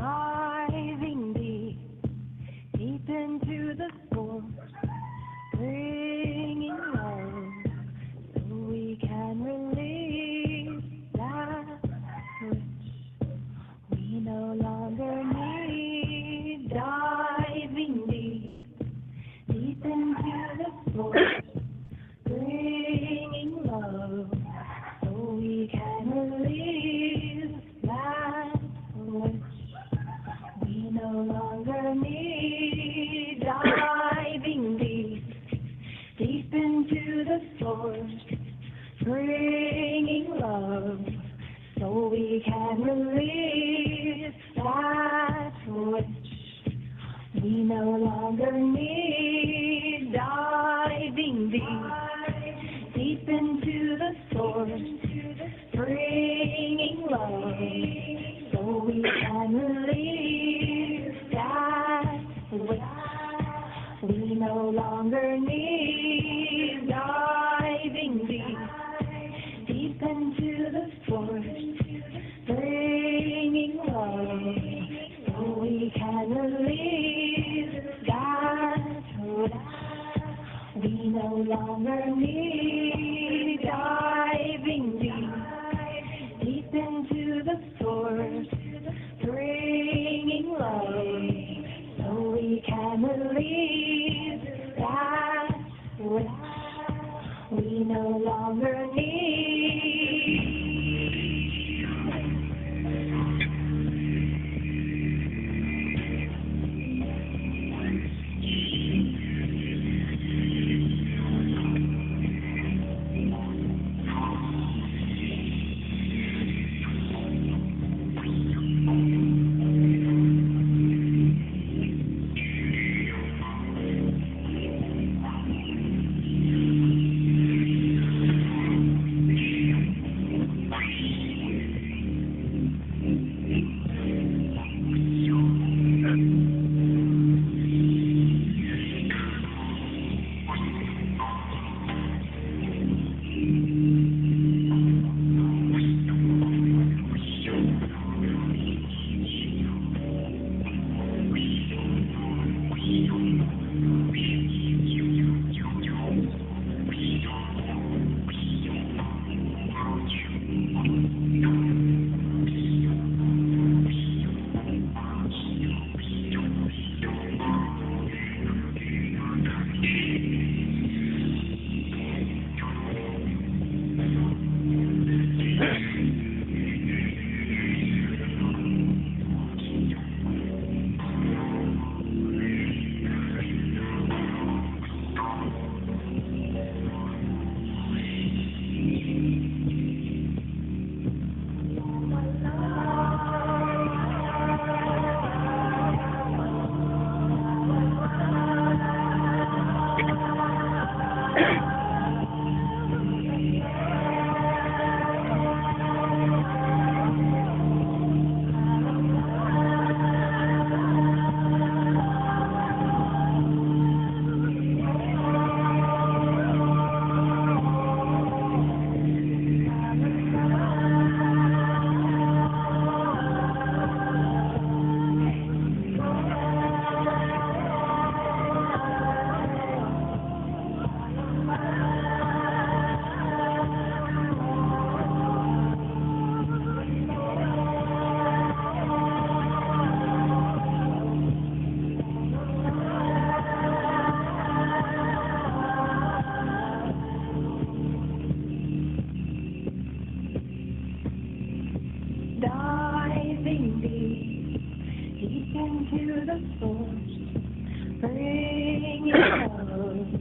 diving deep, deep into the source, bringing love so we can release that which we no longer need. Diving deep, deep into the source, bringing love so we can release that which we no longer need. Diving deep, deep into the source, bringing love so we can release that which we no longer need. Diving deep, deep into the source, bringing love so we can release that which we no longer need. Diving deep, deep into the source, bringing love so we can release that which we no longer need. Diving deep, deep into the source, bringing love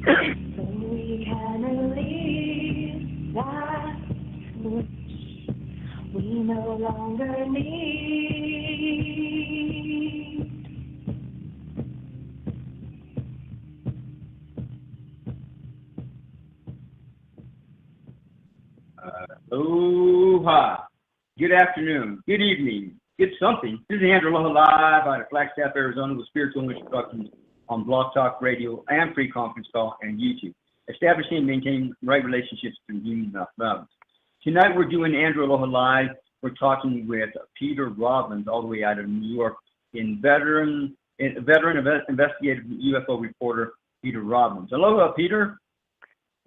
so we can release that which we no longer need. Aloha. Good afternoon. Good evening. Good something. This is Andrew Aloha live out of Flagstaff, Arizona with spiritual instructions on BlogTalkRadio and free conference call and YouTube. Establishing and maintaining right relationships through human love. Tonight we're doing Andrew Aloha live. We're talking with Peter Robbins all the way out of New York in veteran investigative UFO reporter Peter Robbins. Aloha, Peter.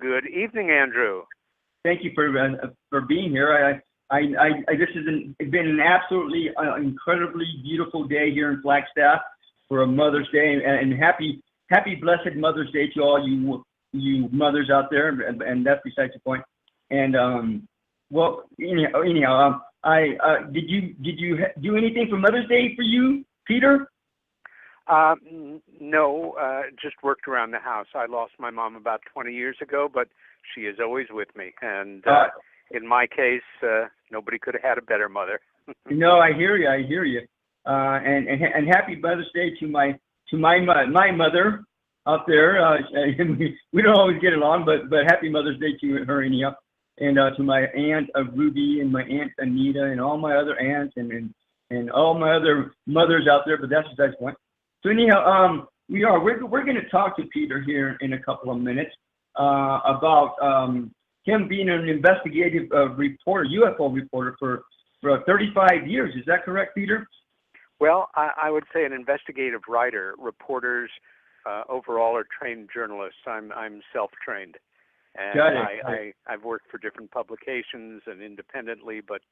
Good evening, Andrew. Thank you for being here. This has been an absolutely incredibly beautiful day here in Flagstaff for a Mother's Day, and happy blessed Mother's Day to all you mothers out there, and that's besides the point. And anyhow, did you do anything for Mother's Day for you, Peter? No, just worked around the house. I lost my mom about 20 years ago, but she is always with me. And in my case, nobody could have had a better mother. No, I hear you. And happy Mother's Day to my mother out there. We don't always get along, but happy Mother's Day to her anyhow. And to my aunt Ruby and my aunt Anita and all my other aunts and all my other mothers out there. But that's besides the point. So anyhow, we're going to talk to Peter here in a couple of minutes about him being an investigative reporter, UFO reporter for 35 years. Is that correct, Peter? Well, I would say an investigative writer. Reporters overall are trained journalists. I'm self-trained, and I've worked for different publications and independently, but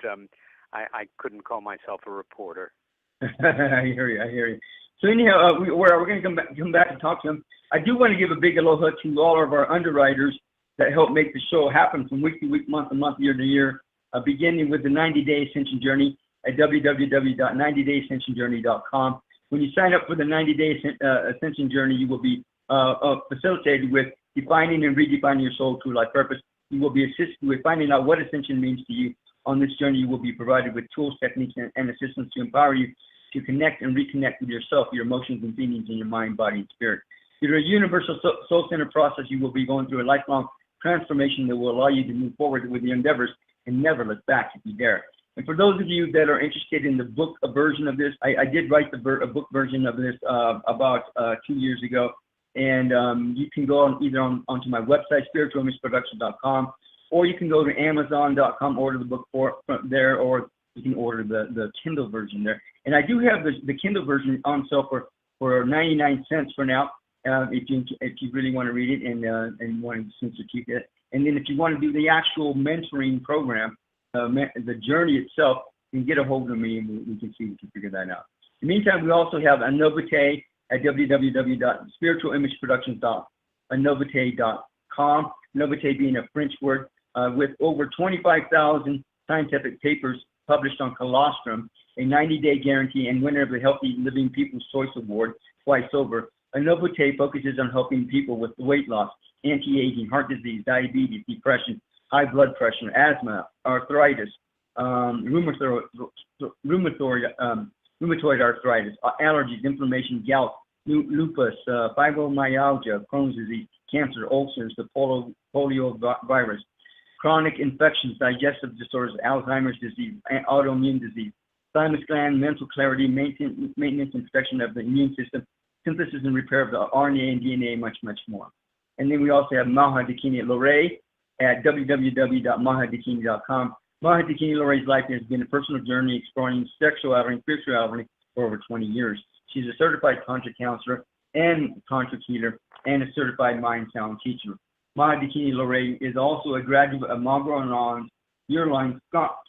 I couldn't call myself a reporter. I hear you. So anyhow, we're going to come back and talk to him. I do want to give a big aloha to all of our underwriters that help make the show happen from week to week, month to month, year to year, beginning with the 90-Day Ascension Journey at www.90dayascensionjourney.com. When you sign up for the 90-Day Ascension Journey, you will be facilitated with defining and redefining your soul true life purpose. You will be assisted with finding out what Ascension means to you. On this journey, you will be provided with tools, techniques, and assistance to empower you to connect and reconnect with yourself, your emotions and feelings in your mind, body, and spirit. Through a universal soul-centered process, you will be going through a lifelong transformation that will allow you to move forward with your endeavors and never look back if you dare. And for those of you that are interested in the book version of this, I did write a book version of this about 2 years ago. And you can go onto my website, spiritualimageproduction.com, or you can go to Amazon.com, order the book from there, or you can order the Kindle version there. And I do have the Kindle version on sale for 99 cents for now, if you really want to read it and want to keep it. And then if you want to do the actual mentoring program, the journey itself, you can get a hold of me and we can see if we can figure that out. In the meantime, we also have Anovate at www.spiritualimageproductions.anovate.com. Anovate being a French word, with over 25,000 scientific papers published on colostrum, a 90-day guarantee, and winner of the Healthy Living People's Choice Award twice over. Anovate focuses on helping people with weight loss, anti-aging, heart disease, diabetes, depression, high blood pressure, asthma, arthritis, rheumatoid arthritis, allergies, inflammation, gout, lupus, fibromyalgia, Crohn's disease, cancer, ulcers, the polio virus, chronic infections, digestive disorders, Alzheimer's disease, autoimmune disease, thymus gland, mental clarity, maintenance and protection of the immune system, synthesis and repair of the RNA and DNA, much, much more. And then we also have Maha Dakini Lore at www.mahadakini.com. Maha Dakini Lore's life has been a personal journey exploring sexuality and spirituality for over 20 years. She's a certified Tantra counselor and Tantra healer and a certified mind sound teacher. Maha Dakini Lore is also a graduate of Marlboro and Ron's year-long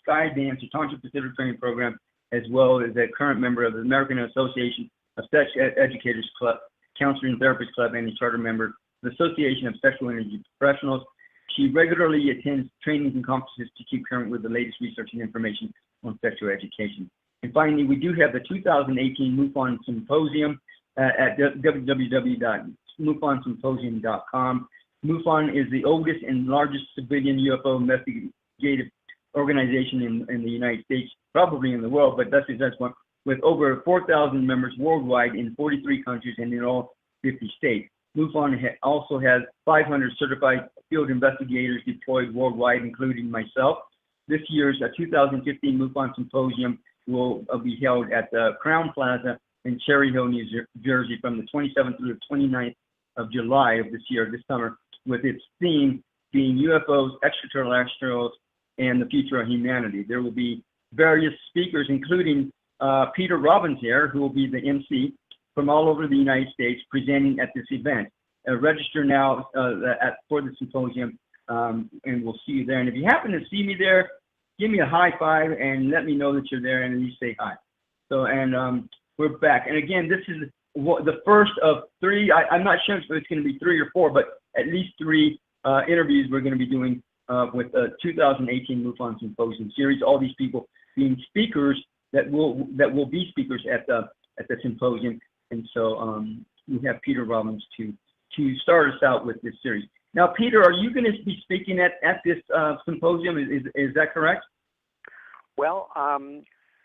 Sky Dancer Tantra Pacific Training Program, as well as a current member of the American Association of Sex Educators Club, Counselor and Therapist Club, and a charter member of the Association of Sexual Energy Professionals. She regularly attends trainings and conferences to keep current with the latest research and information on sexual education. And finally, we do have the 2018 MUFON Symposium at www.mufonsymposium.com. MUFON is the oldest and largest civilian UFO investigative organization in the United States, probably in the world, but that's one, with over 4,000 members worldwide in 43 countries and in all 50 states. MUFON also has 500 certified field investigators deployed worldwide, including myself. This year's 2015 MUFON Symposium will be held at the Crown Plaza in Cherry Hill, New Jersey, from the 27th through the 29th of July of this summer, with its theme being UFOs, extraterrestrials, and the future of humanity. There will be various speakers, including Peter Robbins there, who will be the MC from all over the United States presenting at this event. Register now for the symposium, and we'll see you there. And if you happen to see me there, give me a high five and let me know that you're there and at least say hi. So, and we're back. And again, this is the first of three. I'm not sure if it's going to be 3 or 4, but at least 3 interviews we're going to be doing with the 2018 MUFON Symposium series. All these people being speakers that will be speakers at the symposium. And so we have Peter Robbins to start us out with this series. Now, Peter, are you going to be speaking at this symposium? Is that correct? Well,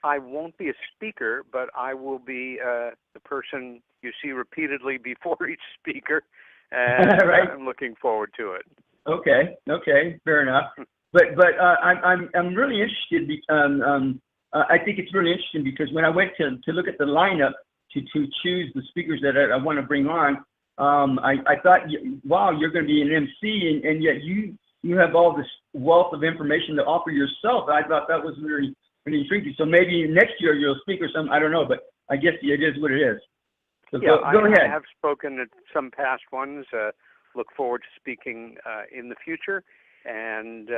I won't be a speaker, but I will be the person you see repeatedly before each speaker, and right. I'm looking forward to it. Okay, fair enough. But I'm really interested. I think it's really interesting because when I went to look at the lineup to choose the speakers that I want to bring on, I thought, wow, you're going to be an MC, and yet you have all this wealth of information to offer yourself. I thought that was really intriguing. So maybe next year you'll speak or something. I don't know, but I guess it is what it is. So yeah, go ahead. I have spoken at some past ones. Look forward to speaking in the future, and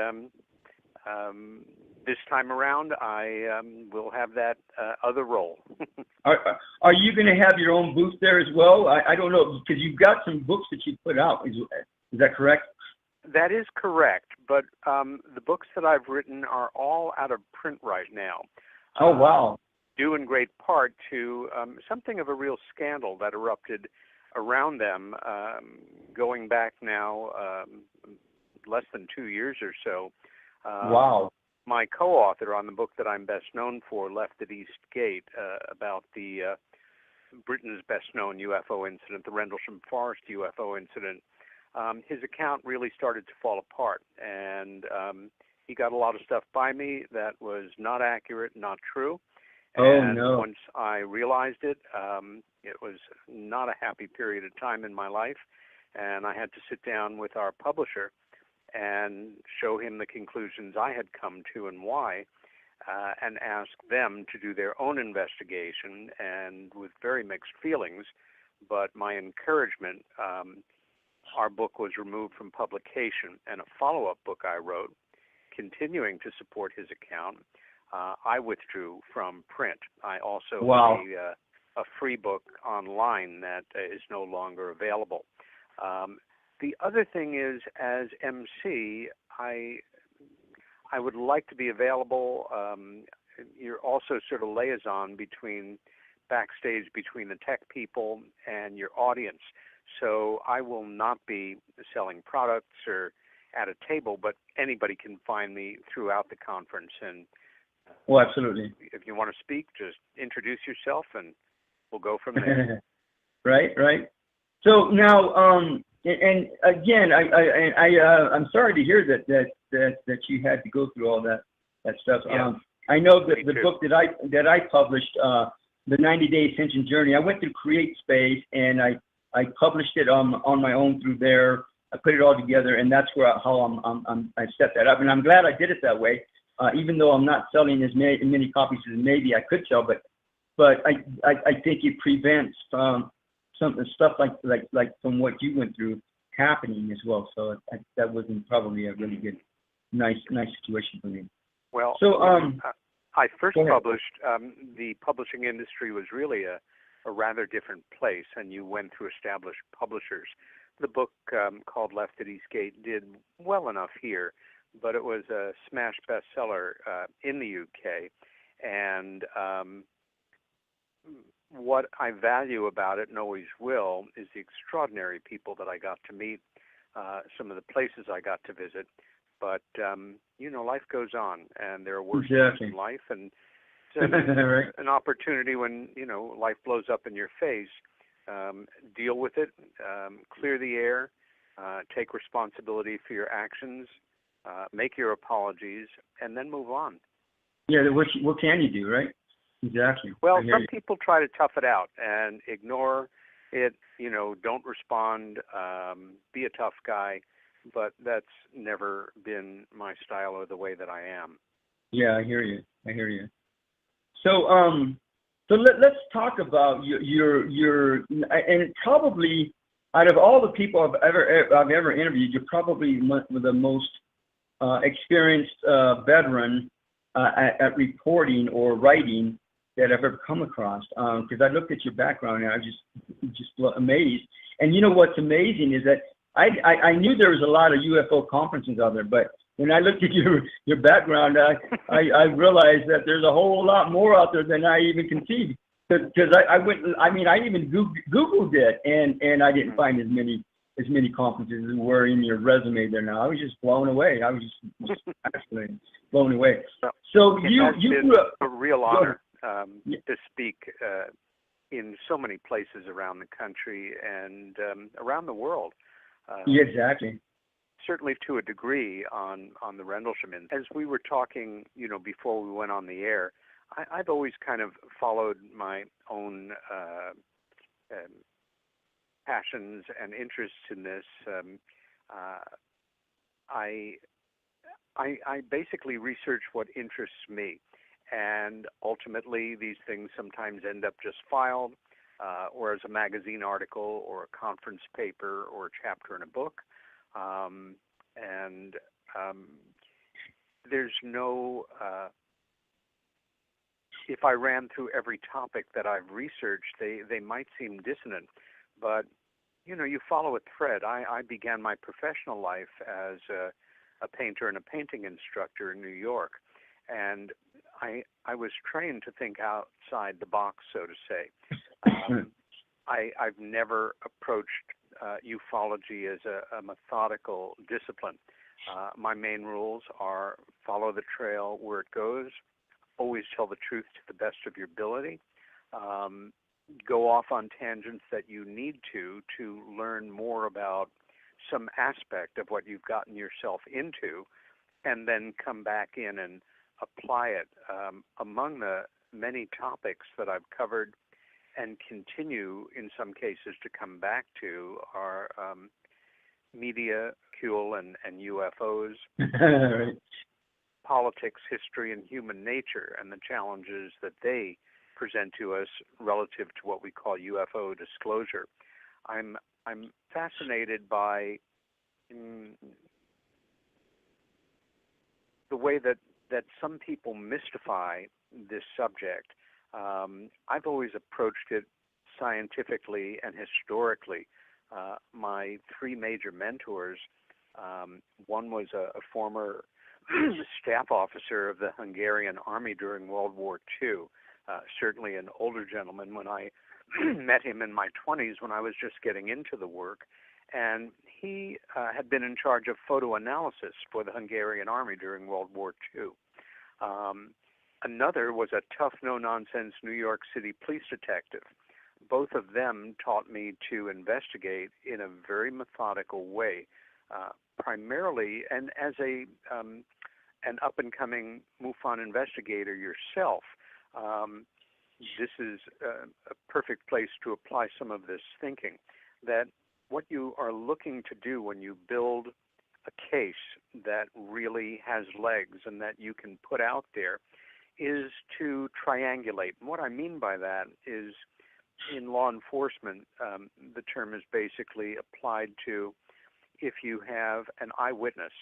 this time around I will have that other role. Are you going to have your own booth there as well? I don't know, because you've got some books that you put out. Is that correct? That is correct, but the books that I've written are all out of print right now. Oh, wow. Due in great part to something of a real scandal that erupted around them going back now less than 2 years or so. Wow. My co-author on the book that I'm best known for, Left at East Gate, about the Britain's best-known UFO incident, the Rendlesham Forest UFO incident, his account really started to fall apart, and he got a lot of stuff by me that was not accurate, not true. And once I realized it, it was not a happy period of time in my life, and I had to sit down with our publisher and show him the conclusions I had come to and why, and ask them to do their own investigation, and with very mixed feelings, but my encouragement, our book was removed from publication, and a follow-up book I wrote, continuing to support his account, I withdrew from print. I also have a free book online that is no longer available. The other thing is, as MC, I would like to be available. You're also sort of liaison backstage between the tech people and your audience. So I will not be selling products or at a table, but anybody can find me throughout the conference. And absolutely. If you want to speak, just introduce yourself, and we'll go from there. Right. So now, and again, I'm sorry to hear that you had to go through all that stuff. Yeah. I know that the book that I published, the 90-Day Ascension Journey, I went through CreateSpace, and I published it on my own through there. I put it all together, and that's how I set that up. And I'm glad I did it that way, even though I'm not selling as many copies as maybe I could sell. But I think it prevents stuff like from what you went through happening as well. So that wasn't probably a really good, nice situation for me. Well, so I first published. The publishing industry was really a rather different place, and you went through established publishers. The book called Left at East Gate did well enough here, but it was a smash bestseller in the UK. And what I value about it, and always will, is the extraordinary people that I got to meet, some of the places I got to visit. But, life goes on, and there are worse things in life, and it's an opportunity when, life blows up in your face. Deal with it, clear the air, take responsibility for your actions, make your apologies, and then move on. Yeah, what can you do, right? Exactly. Well, some people try to tough it out and ignore it, don't respond, be a tough guy, but that's never been my style or the way that I am. Yeah, I hear you. So, So let's talk about your and probably out of all the people I've ever interviewed, you're probably the most experienced veteran at reporting or writing that I've ever come across. Because I looked at your background and I was just amazed. And you know what's amazing is that I knew there was a lot of UFO conferences out there, but when I looked at your background, I realized that there's a whole lot more out there than I even conceived. Because I even Googled it, and I didn't find as many conferences as were in your resume there. Now I was just blown away. I was just absolutely blown away. So you grew up. A real honor to speak in so many places around the country and around the world. Yeah, exactly. Certainly to a degree on the Rendlesham. As we were talking, before we went on the air, I've always kind of followed my own passions and interests in this. I basically research what interests me, and ultimately these things sometimes end up just filed, or as a magazine article, or a conference paper, or a chapter in a book. There's no, if I ran through every topic that I've researched, they might seem dissonant, but you follow a thread. I began my professional life as a painter and a painting instructor in New York, and I was trained to think outside the box, so to say. I've never approached ufology as a methodical discipline. My main rules are follow the trail where it goes, always tell the truth to the best of your ability, go off on tangents that you need to learn more about some aspect of what you've gotten yourself into, and then come back in and apply it. Among the many topics that I've covered and continue in some cases to come back to are media, fuel, and UFOs, right. Politics, history, and human nature, and the challenges that they present to us relative to what we call UFO disclosure. I'm fascinated by the way that some people mystify this subject. I've always approached it scientifically and historically. My three major mentors, one was a former staff officer of the Hungarian army during World War II, certainly an older gentleman when I met him in my 20s when I was just getting into the work. And he had been in charge of photo analysis for the Hungarian army during World War II. Another was a tough, no-nonsense New York City police detective. Both of them taught me to investigate in a very methodical way, primarily, and as an up-and-coming MUFON investigator yourself, this is a perfect place to apply some of this thinking, that what you are looking to do when you build a case that really has legs and that you can put out there is to triangulate. And what I mean by that is, in law enforcement, the term is basically applied to if you have an eyewitness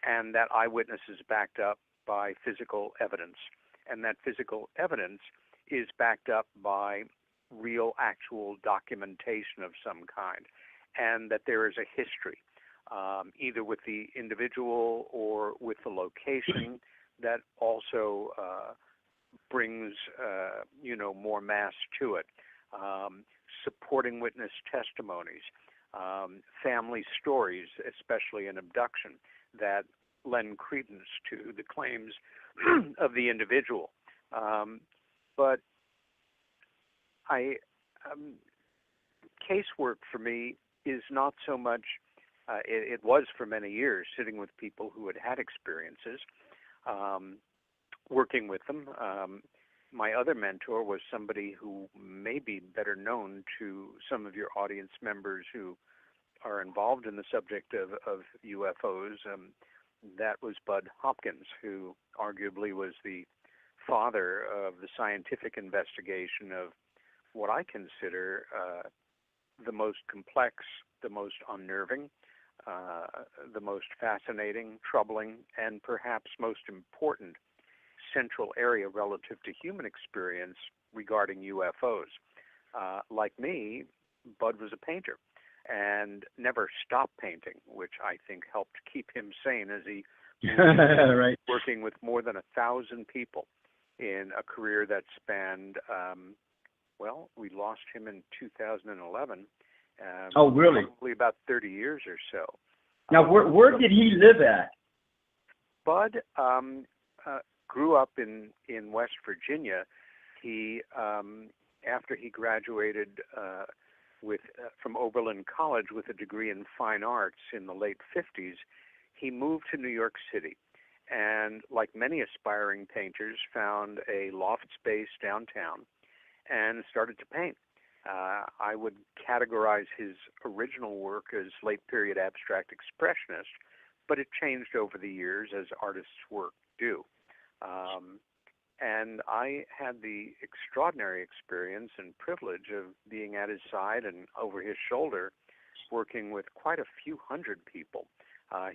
and that eyewitness is backed up by physical evidence, and that physical evidence is backed up by real, actual documentation of some kind, and that there is a history, either with the individual or with the location, that also brings, more mass to it. Supporting witness testimonies, family stories, especially in abduction, that lend credence to the claims of the individual. But casework for me is not so much, it was for many years, sitting with people who had experiences, working with them. My other mentor was somebody who may be better known to some of your audience members who are involved in the subject of UFOs. That was Bud Hopkins, who arguably was the father of the scientific investigation of what I consider the most complex, the most unnerving, the most fascinating, troubling, and perhaps most important central area relative to human experience regarding UFOs. Like me, Bud was a painter and never stopped painting, which I think helped keep him sane as he right. working with more than 1,000 people in a career that spanned, well, we lost him in 2011. Oh, really? Probably about 30 years or so. Now, where did he live at? Bud grew up in West Virginia. He, after he graduated from Oberlin College with a degree in fine arts in the late 50s, he moved to New York City, and like many aspiring painters, found a loft space downtown and started to paint. I would categorize his original work as late period abstract expressionist, but it changed over the years as artists' work do. And I had the extraordinary experience and privilege of being at his side and over his shoulder, working with quite a few hundred people.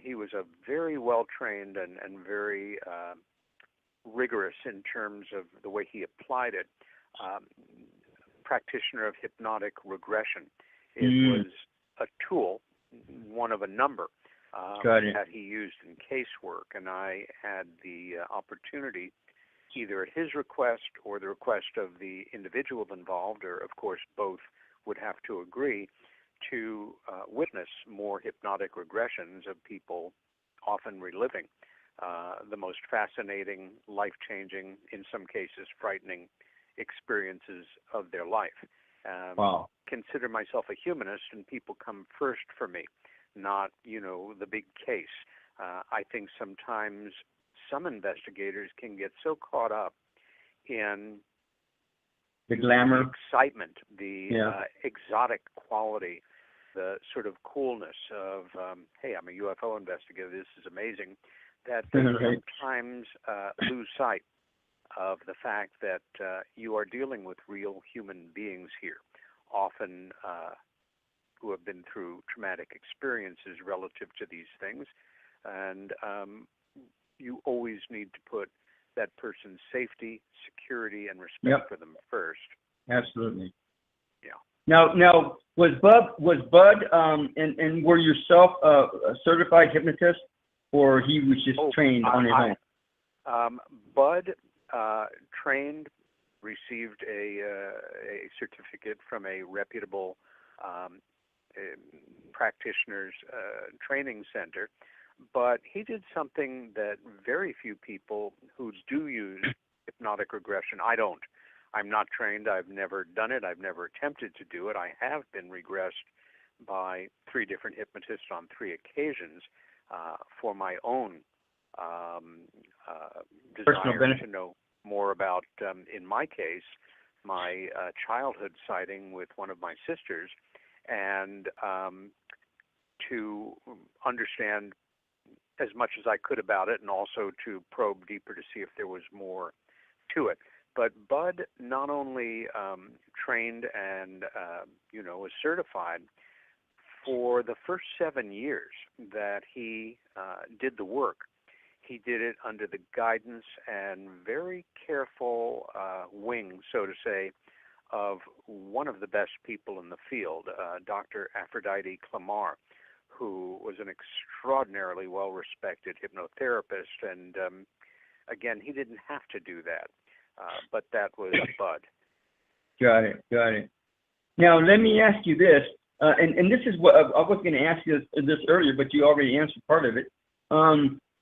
He was a very well-trained and very rigorous in terms of the way he applied it. Practitioner of hypnotic regression. It was a tool, one of a number, that he used in casework, and I had the opportunity, either at his request or the request of the individual involved, or of course both would have to agree, to witness more hypnotic regressions of people often reliving the most fascinating, life-changing, in some cases frightening experiences of their life. Wow. Consider myself a humanist, and people come first for me, not, the big case. I think sometimes some investigators can get so caught up in the glamour, the excitement, the exotic quality, the sort of coolness of, hey, I'm a UFO investigator, this is amazing, that they sometimes lose sight of the fact that you are dealing with real human beings here, often who have been through traumatic experiences relative to these things, and you always need to put that person's safety, security, and respect for them first. Absolutely. Yeah. Now, was Bud and were yourself a certified hypnotist, or he was just trained on his own? Bud trained, received a certificate from a reputable practitioner's training center, but he did something that very few people who do use hypnotic regression, I don't. I'm not trained. I've never done it. I've never attempted to do it. I have been regressed by 3 different hypnotists on 3 occasions for my own desire to know more about, in my case, my childhood sighting with one of my sisters, and to understand as much as I could about it, and also to probe deeper to see if there was more to it. But Bud not only trained and was certified. For the first 7 years that he did the work, he did it under the guidance and very careful wing, so to say, of one of the best people in the field, Dr. Aphrodite Clamar, who was an extraordinarily well-respected hypnotherapist. And again, he didn't have to do that, but that was Bud. Got it. Now, let me ask you this, and this is what I was going to ask you this earlier, but you already answered part of it.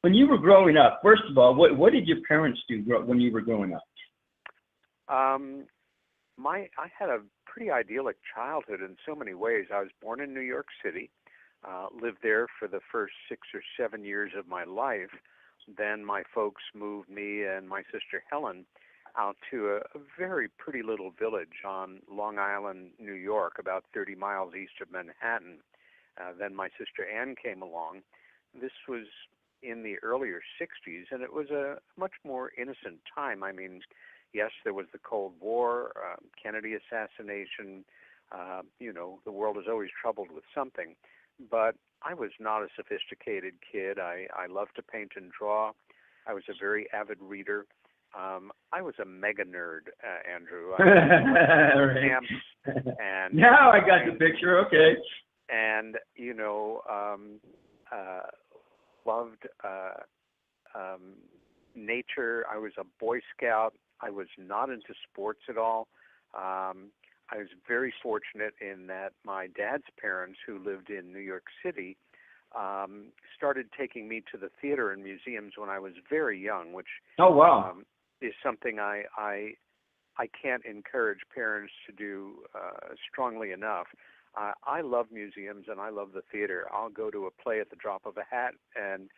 When you were growing up, first of all, what did your parents do when you were growing up? I had a pretty idyllic childhood in so many ways. I was born in New York City, lived there for the first 6 or 7 years of my life. Then my folks moved me and my sister Helen out to a very pretty little village on Long Island, New York, about 30 miles east of Manhattan. Then my sister Anne came along. This was in the earlier 60s, and it was a much more innocent time. I mean, yes, there was the Cold War, Kennedy assassination. The world is always troubled with something. But I was not a sophisticated kid. I loved to paint and draw. I was a very avid reader. I was a mega nerd, Andrew. Stamps and now I got the picture. Okay. And loved nature. I was a Boy Scout. I was not into sports at all. I was very fortunate in that my dad's parents, who lived in New York City, started taking me to the theater and museums when I was very young, which is something I can't encourage parents to do strongly enough. I love museums and I love the theater. I'll go to a play at the drop of a hat, and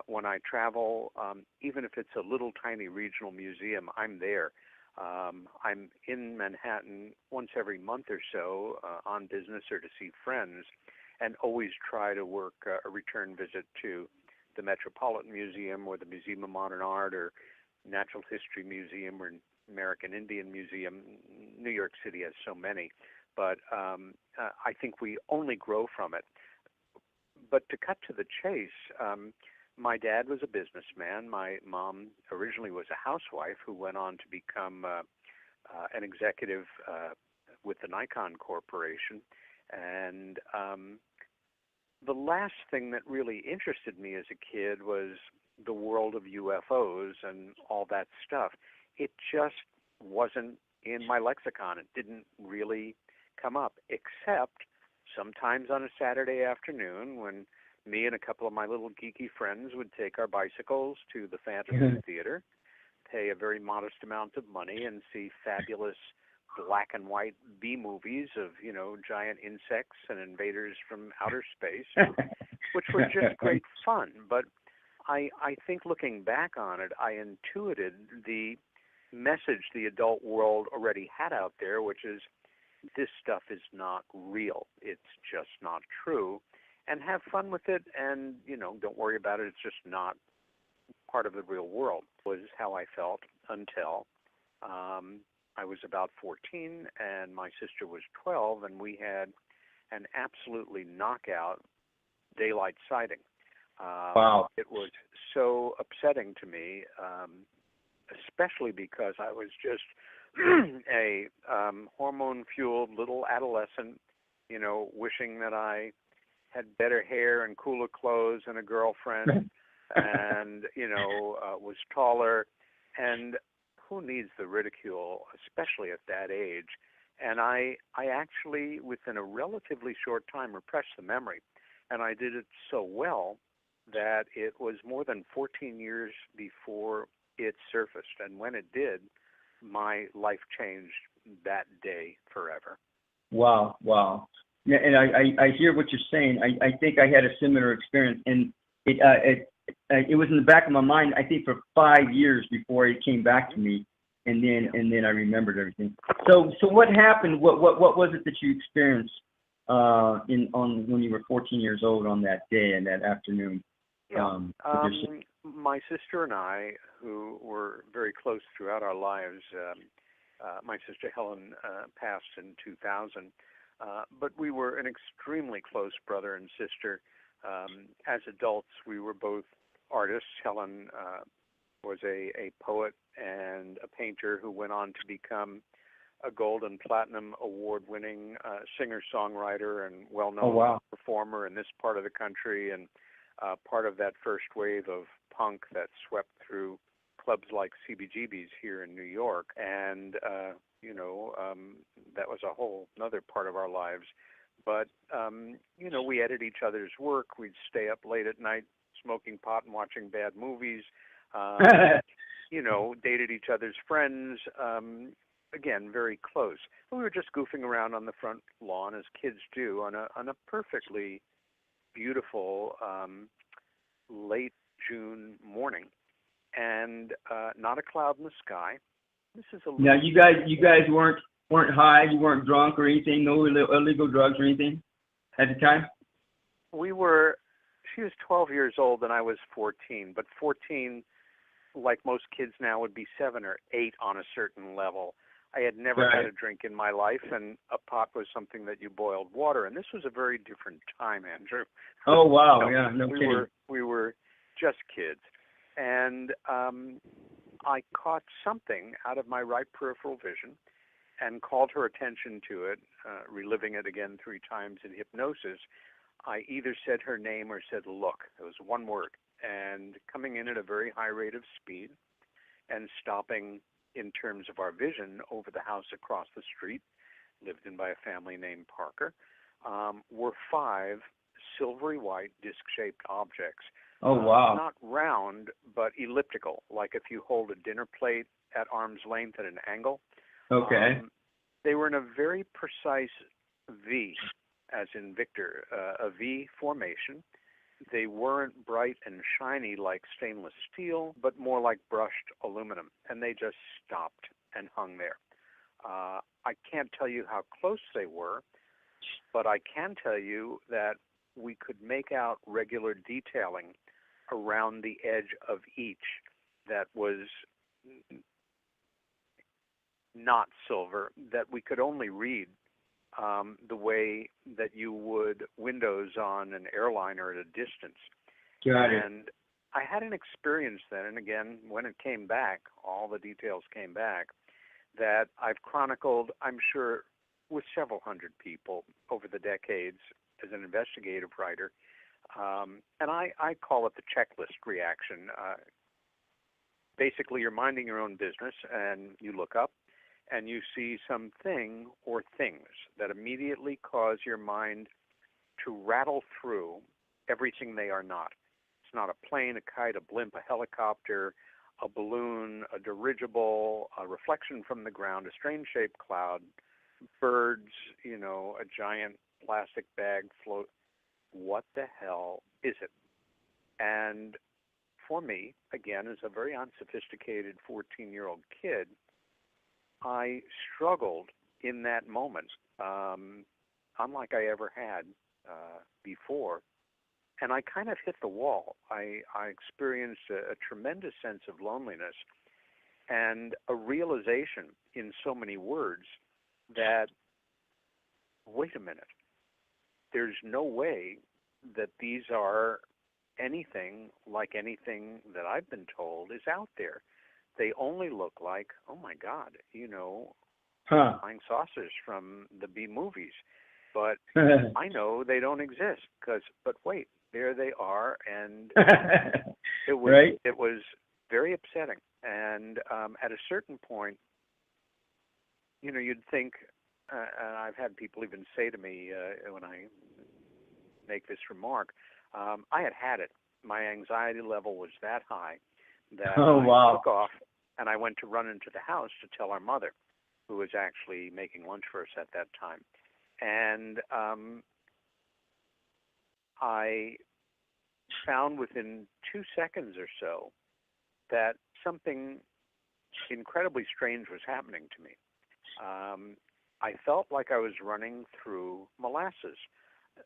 when I travel, even if it's a little tiny regional museum, I'm there. I'm in Manhattan once every month or so on business or to see friends, and always try to work a return visit to the Metropolitan Museum or the Museum of Modern Art or Natural History Museum or American Indian Museum. New York City has so many, but I think we only grow from it. But to cut to the chase, my dad was a businessman. My mom originally was a housewife who went on to become an executive with the Nikon Corporation. And the last thing that really interested me as a kid was the world of UFOs and all that stuff. It just wasn't in my lexicon. It didn't really come up, except sometimes on a Saturday afternoon when me and a couple of my little geeky friends would take our bicycles to the Fantasy Theater, pay a very modest amount of money, and see fabulous black and white B movies of, giant insects and invaders from outer space, which were just great fun. But I think looking back on it, I intuited the message the adult world already had out there, which is this stuff is not real. It's just not true. And have fun with it, and, don't worry about it. It's just not part of the real world, was how I felt until I was about 14, and my sister was 12, and we had an absolutely knockout daylight sighting. Wow. It was so upsetting to me, especially because I was just a hormone-fueled little adolescent, wishing that I had better hair and cooler clothes and a girlfriend and, was taller. And who needs the ridicule, especially at that age? And I actually, within a relatively short time, repressed the memory. And I did it so well that it was more than 14 years before it surfaced. And when it did, my life changed that day forever. Wow. Yeah, and I hear what you're saying. I think I had a similar experience, and it was in the back of my mind, I think, for 5 years before it came back to me, and then I remembered everything. So what happened? What was it that you experienced when you were 14 years old on that day and that afternoon? Yeah. My sister and I, who were very close throughout our lives, my sister Helen passed in 2000. But we were an extremely close brother and sister. As adults, we were both artists. Helen was a poet and a painter who went on to become a gold and platinum award-winning singer-songwriter and well-known performer in this part of the country, and part of that first wave of punk that swept through clubs like CBGB's here in New York. And that was a whole another part of our lives. But, we edited each other's work. We'd stay up late at night smoking pot and watching bad movies, dated each other's friends, again, very close. We were just goofing around on the front lawn, as kids do, on a perfectly beautiful late June morning, and not a cloud in the sky. This is a now you guys weren't high, you weren't drunk or anything, no illegal drugs or anything at the time? We were She was 12 years old and I was 14, but 14, like most kids now, would be 7 or 8 on a certain level. I had never had a drink in my life, and a pot was something that you boiled water. And this was a very different time, Andrew. Oh, wow. Yeah, no kidding. We were just kids. And I caught something out of my right peripheral vision and called her attention to it, reliving it again 3 times in hypnosis. I either said her name or said, look. It was one word. And coming in at a very high rate of speed and stopping in terms of our vision over the house across the street, lived in by a family named Parker, were 5 silvery white disc-shaped objects. Oh, wow. Not round, but elliptical, like if you hold a dinner plate at arm's length at an angle. Okay. They were in a very precise V, as in Victor, a V formation. They weren't bright and shiny like stainless steel, but more like brushed aluminum, and they just stopped and hung there. I can't tell you how close they were, but I can tell you that we could make out regular detailing around the edge of each that was not silver, that we could only read the way that you would windows on an airliner at a distance. Got it. And I had an experience then, and again, when it came back, all the details came back, that I've chronicled, I'm sure, with several hundred people over the decades as an investigative writer. And I call it the checklist reaction. Basically, you're minding your own business, and you look up, and you see something or things that immediately cause your mind to rattle through everything they are not. It's not a plane, a kite, a blimp, a helicopter, a balloon, a dirigible, a reflection from the ground, a strange-shaped cloud, birds, a giant plastic bag float. What the hell is it? And for me, again, as a very unsophisticated 14-year-old kid, I struggled in that moment, unlike I ever had before, and I kind of hit the wall. I experienced a tremendous sense of loneliness and a realization in so many words that, wait a minute, there's no way that these are anything like anything that I've been told is out there. They only look like, oh my God, flying saucers from the B movies. But I know they don't exist but wait, there they are, and it was very upsetting. And at a certain point, you'd think, and I've had people even say to me when I make this remark, I had it. My anxiety level was that high that I took off and I went to run into the house to tell our mother, who was actually making lunch for us at that time. And I found within 2 seconds or so that something incredibly strange was happening to me. I felt like I was running through molasses,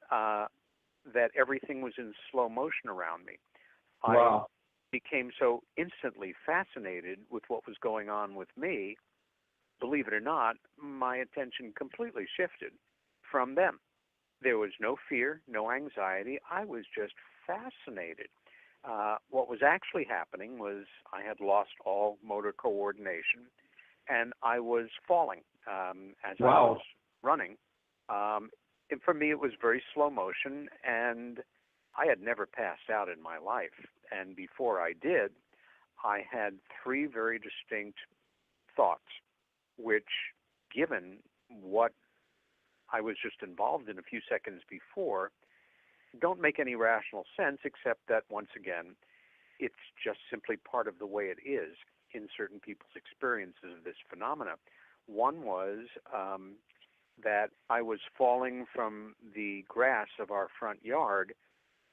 that everything was in slow motion around me. Wow. I became so instantly fascinated with what was going on with me, believe it or not, my attention completely shifted from them. There was no fear, no anxiety. I was just fascinated. What was actually happening was I had lost all motor coordination, and I was falling as I was running. And for me, it was very slow motion, and I had never passed out in my life. And before I did, I had 3 very distinct thoughts, which, given what I was just involved in a few seconds before, don't make any rational sense, except that, once again, it's just simply part of the way it is in certain people's experiences of this phenomena. One was that I was falling from the grass of our front yard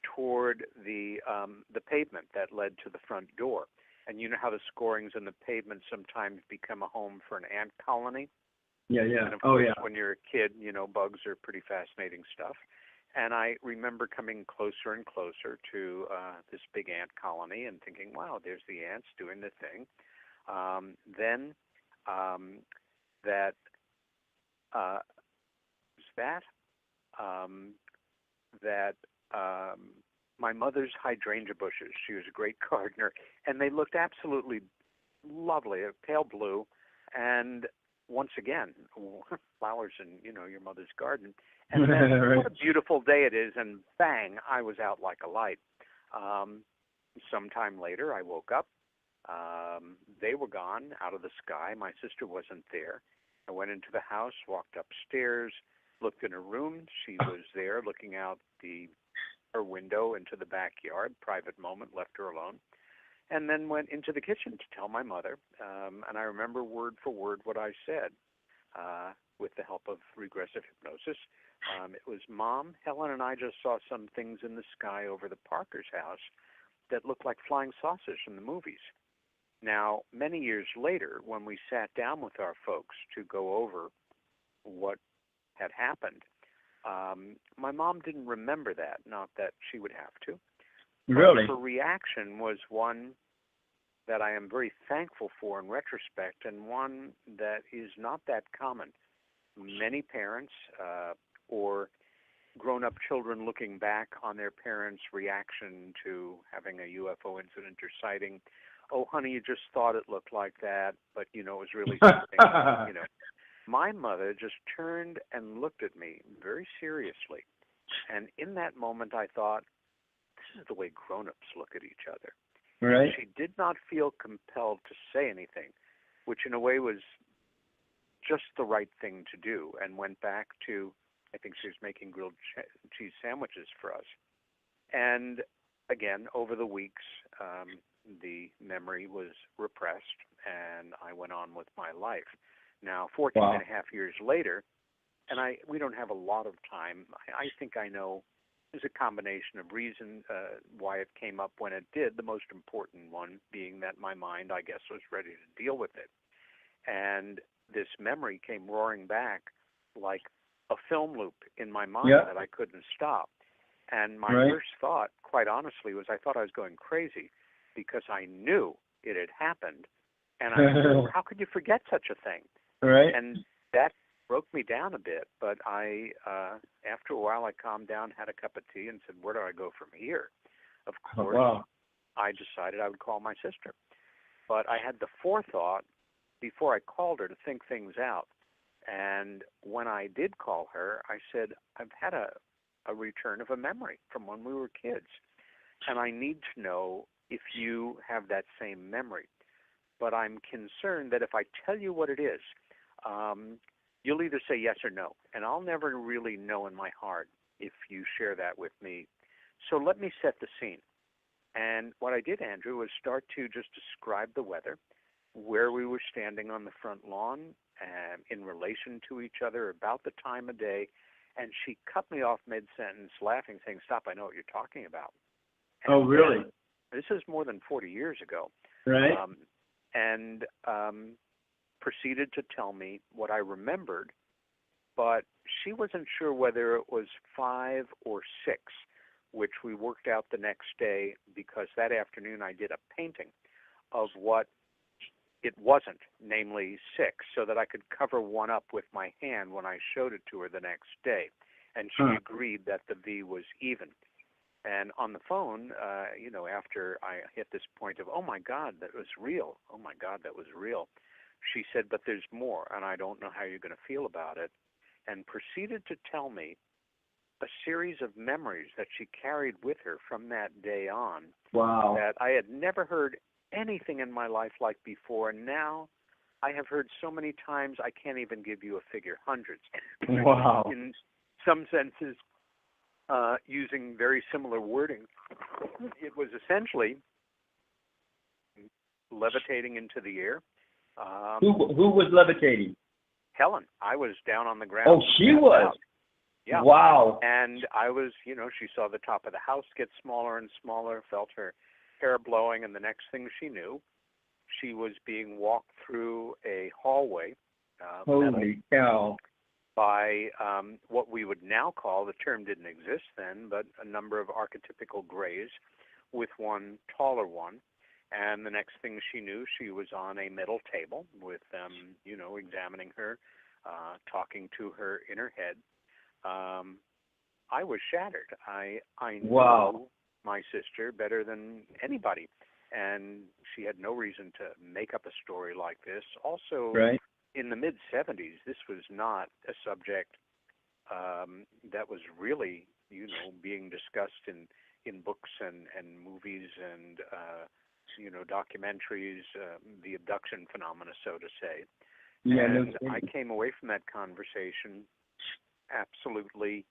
toward the pavement that led to the front door. And you know how the scorings in the pavement sometimes become a home for an ant colony? Yeah. And of course, when you're a kid, bugs are pretty fascinating stuff. And I remember coming closer and closer to this big ant colony and thinking, wow, there's the ants doing the thing. Then my mother's hydrangea bushes. She was a great gardener, and they looked absolutely lovely, pale blue, and once again, flowers in your mother's garden. And then Right. what a beautiful day it is, and bang, I was out like a light. Sometime later, I woke up. They were gone out of the sky. My sister wasn't there. I went into the house, walked upstairs, looked in her room. She was there looking out her window into the backyard. Private moment, left her alone. And then went into the kitchen to tell my mother. And I remember word for word what I said with the help of regressive hypnosis. It was, Mom, Helen and I just saw some things in the sky over the Parker's house that looked like flying saucers from the movies. Now, many years later, when we sat down with our folks to go over what had happened, my mom didn't remember that, not that she would have to. Really? Her reaction was one that I am very thankful for in retrospect, and one that is not that common. Many parents or grown-up children looking back on their parents' reaction to having a UFO incident or sighting, oh, honey, you just thought it looked like that, but, it was really something, My mother just turned and looked at me very seriously. And in that moment, I thought, this is the way grown-ups look at each other. Right. And she did not feel compelled to say anything, which in a way was just the right thing to do, and went back to, I think she was making grilled cheese sandwiches for us. And again, over the weeks, the memory was repressed, and I went on with my life. Now, 14 and a half years later, and we don't have a lot of time, I think I know there's a combination of reasons why it came up when it did, the most important one being that my mind, I guess, was ready to deal with it. And this memory came roaring back like a film loop in my mind that I couldn't stop. And my first thought, quite honestly, was I thought I was going crazy because I knew it had happened. And I said, how could you forget such a thing? Right. And that broke me down a bit. But after a while, I calmed down, had a cup of tea, and said, where do I go from here? Of course, I decided I would call my sister. But I had the forethought before I called her to think things out. And when I did call her, I said, I've had a return of a memory from when we were kids. And I need to know if you have that same memory. But I'm concerned that if I tell you what it is, you'll either say yes or no. And I'll never really know in my heart if you share that with me. So let me set the scene. And what I did, Andrew, was start to just describe the weather, where we were standing on the front lawn, in relation to each other, about the time of day. And she cut me off mid-sentence, laughing, saying, stop, I know what you're talking about. And oh, really? This is more than 40 years ago. Right. And proceeded to tell me what I remembered, but she wasn't sure whether it was 5 or 6, which we worked out the next day because that afternoon I did a painting of what it wasn't, namely 6, so that I could cover one up with my hand when I showed it to her the next day. And she agreed that the V was even. And on the phone, after I hit this point of, oh, my God, that was real. Oh, my God, that was real. She said, but there's more, and I don't know how you're going to feel about it, and proceeded to tell me a series of memories that she carried with her from that day on. Wow. That I had never heard anything in my life like before, and now I have heard so many times I can't even give you a figure, hundreds. Wow. In some senses, using very similar wording. It was essentially levitating into the air. Who was levitating? Helen. I was down on the ground. Oh, she was? Yeah. Wow. And I was, she saw the top of the house get smaller and smaller, felt her hair blowing, and the next thing she knew, she was being walked through a hallway. Holy cow. by what we would now call, the term didn't exist then, but a number of archetypical grays with one taller one. And the next thing she knew, she was on a metal table with them, examining her, talking to her inner head. I was shattered. I knew my sister better than anybody, and she had no reason to make up a story like this. Also, in the mid-'70s, this was not a subject that was really, being discussed in books and movies and documentaries, the abduction phenomena, so to say. Yeah, and I came away from that conversation absolutely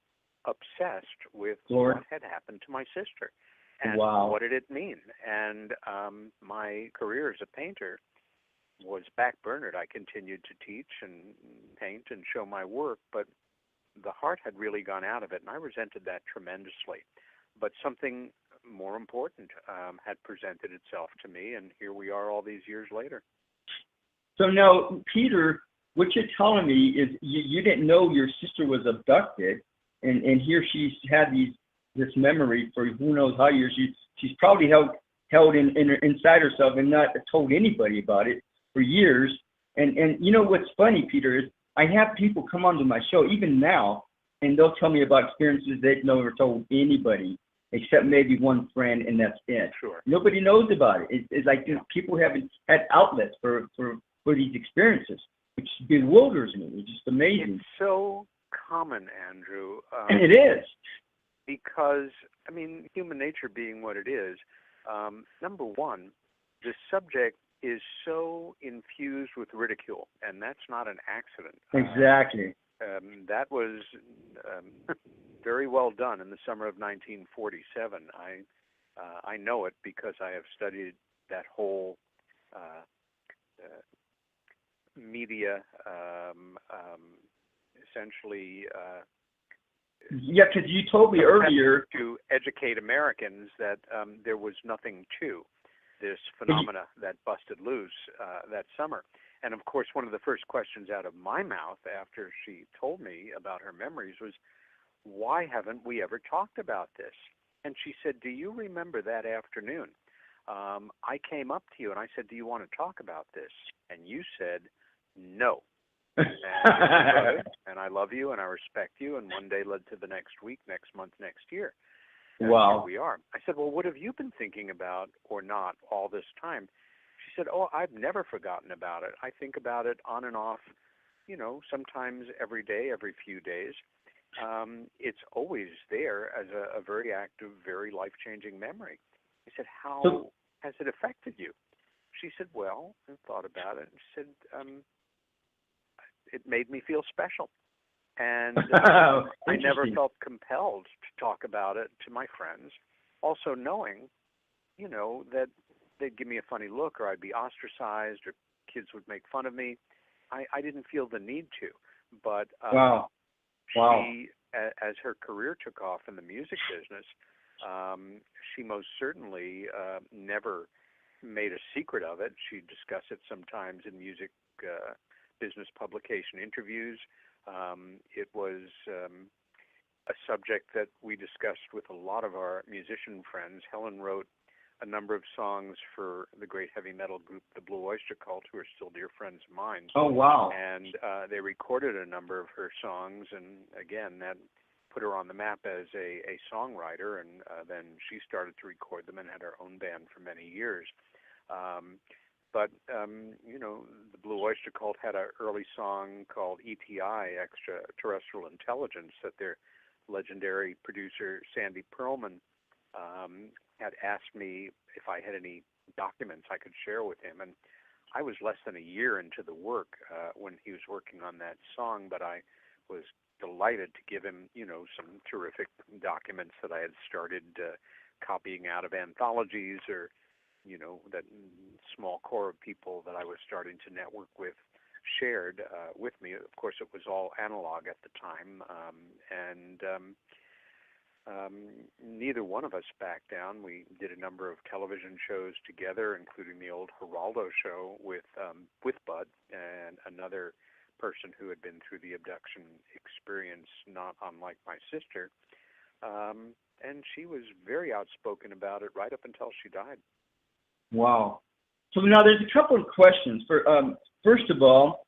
obsessed with what had happened to my sister and what did it mean. And my career as a painter was backburnered. I continued to teach and paint and show my work, but the heart had really gone out of it, and I resented that tremendously. But something more important had presented itself to me, and here we are all these years later. So now, Peter, what you're telling me is you didn't know your sister was abducted, and here she's had this memory for who knows how years. She's probably held inside herself and not told anybody about it for years. And what's funny, Peter, is I have people come onto my show even now, and they'll tell me about experiences they've never told anybody except maybe one friend, and that's it. Sure. Nobody knows about it. It's like people haven't had outlets for these experiences, which bewilders me. It's just amazing. It's so common, Andrew. It is. Because, human nature being what it is, number one, the subject is so infused with ridicule, and that's not an accident. Exactly. That was very well done in the summer of 1947. I know it because I have studied that whole media, essentially. Yeah, because you told me earlier to educate Americans that there was nothing to this phenomena that busted loose that summer. And of course, one of the first questions out of my mouth after she told me about her memories was, why haven't we ever talked about this? And she said, do you remember that afternoon? I came up to you and I said, do you want to talk about this? And you said, no. And I love you and I respect you, and one day led to the next week, next month, next year. And here we are. I said, well, what have you been thinking about or not all this time? She said, oh, I've never forgotten about it. I think about it on and off, sometimes every day, every few days. It's always there as a very active, very life-changing memory. I said, how has it affected you? She said, well, I thought about it. And she said, it made me feel special. And I never felt compelled to talk about it to my friends, also knowing, that they'd give me a funny look or I'd be ostracized or kids would make fun of me. I didn't feel the need to. But she, as her career took off in the music business, she most certainly never made a secret of it. She'd discuss it sometimes in music business publication interviews. It was a subject that we discussed with a lot of our musician friends. Helen wrote a number of songs for the great heavy metal group, the Blue Oyster Cult, who are still dear friends of mine. Oh, wow. And they recorded a number of her songs, and again, that put her on the map as a songwriter, and then she started to record them and had her own band for many years. But the Blue Oyster Cult had an early song called ETI, Extraterrestrial Intelligence, that their legendary producer, Sandy Pearlman, had asked me if I had any documents I could share with him. And I was less than a year into the work when he was working on that song, but I was delighted to give him, some terrific documents that I had started copying out of anthologies, or that small core of people that I was starting to network with shared with me. Of course, it was all analog at the time, and neither one of us backed down. We did a number of television shows together, including the old Geraldo show with Bud and another person who had been through the abduction experience, not unlike my sister. And she was very outspoken about it right up until she died. Wow. So now there's a couple of questions. First of all,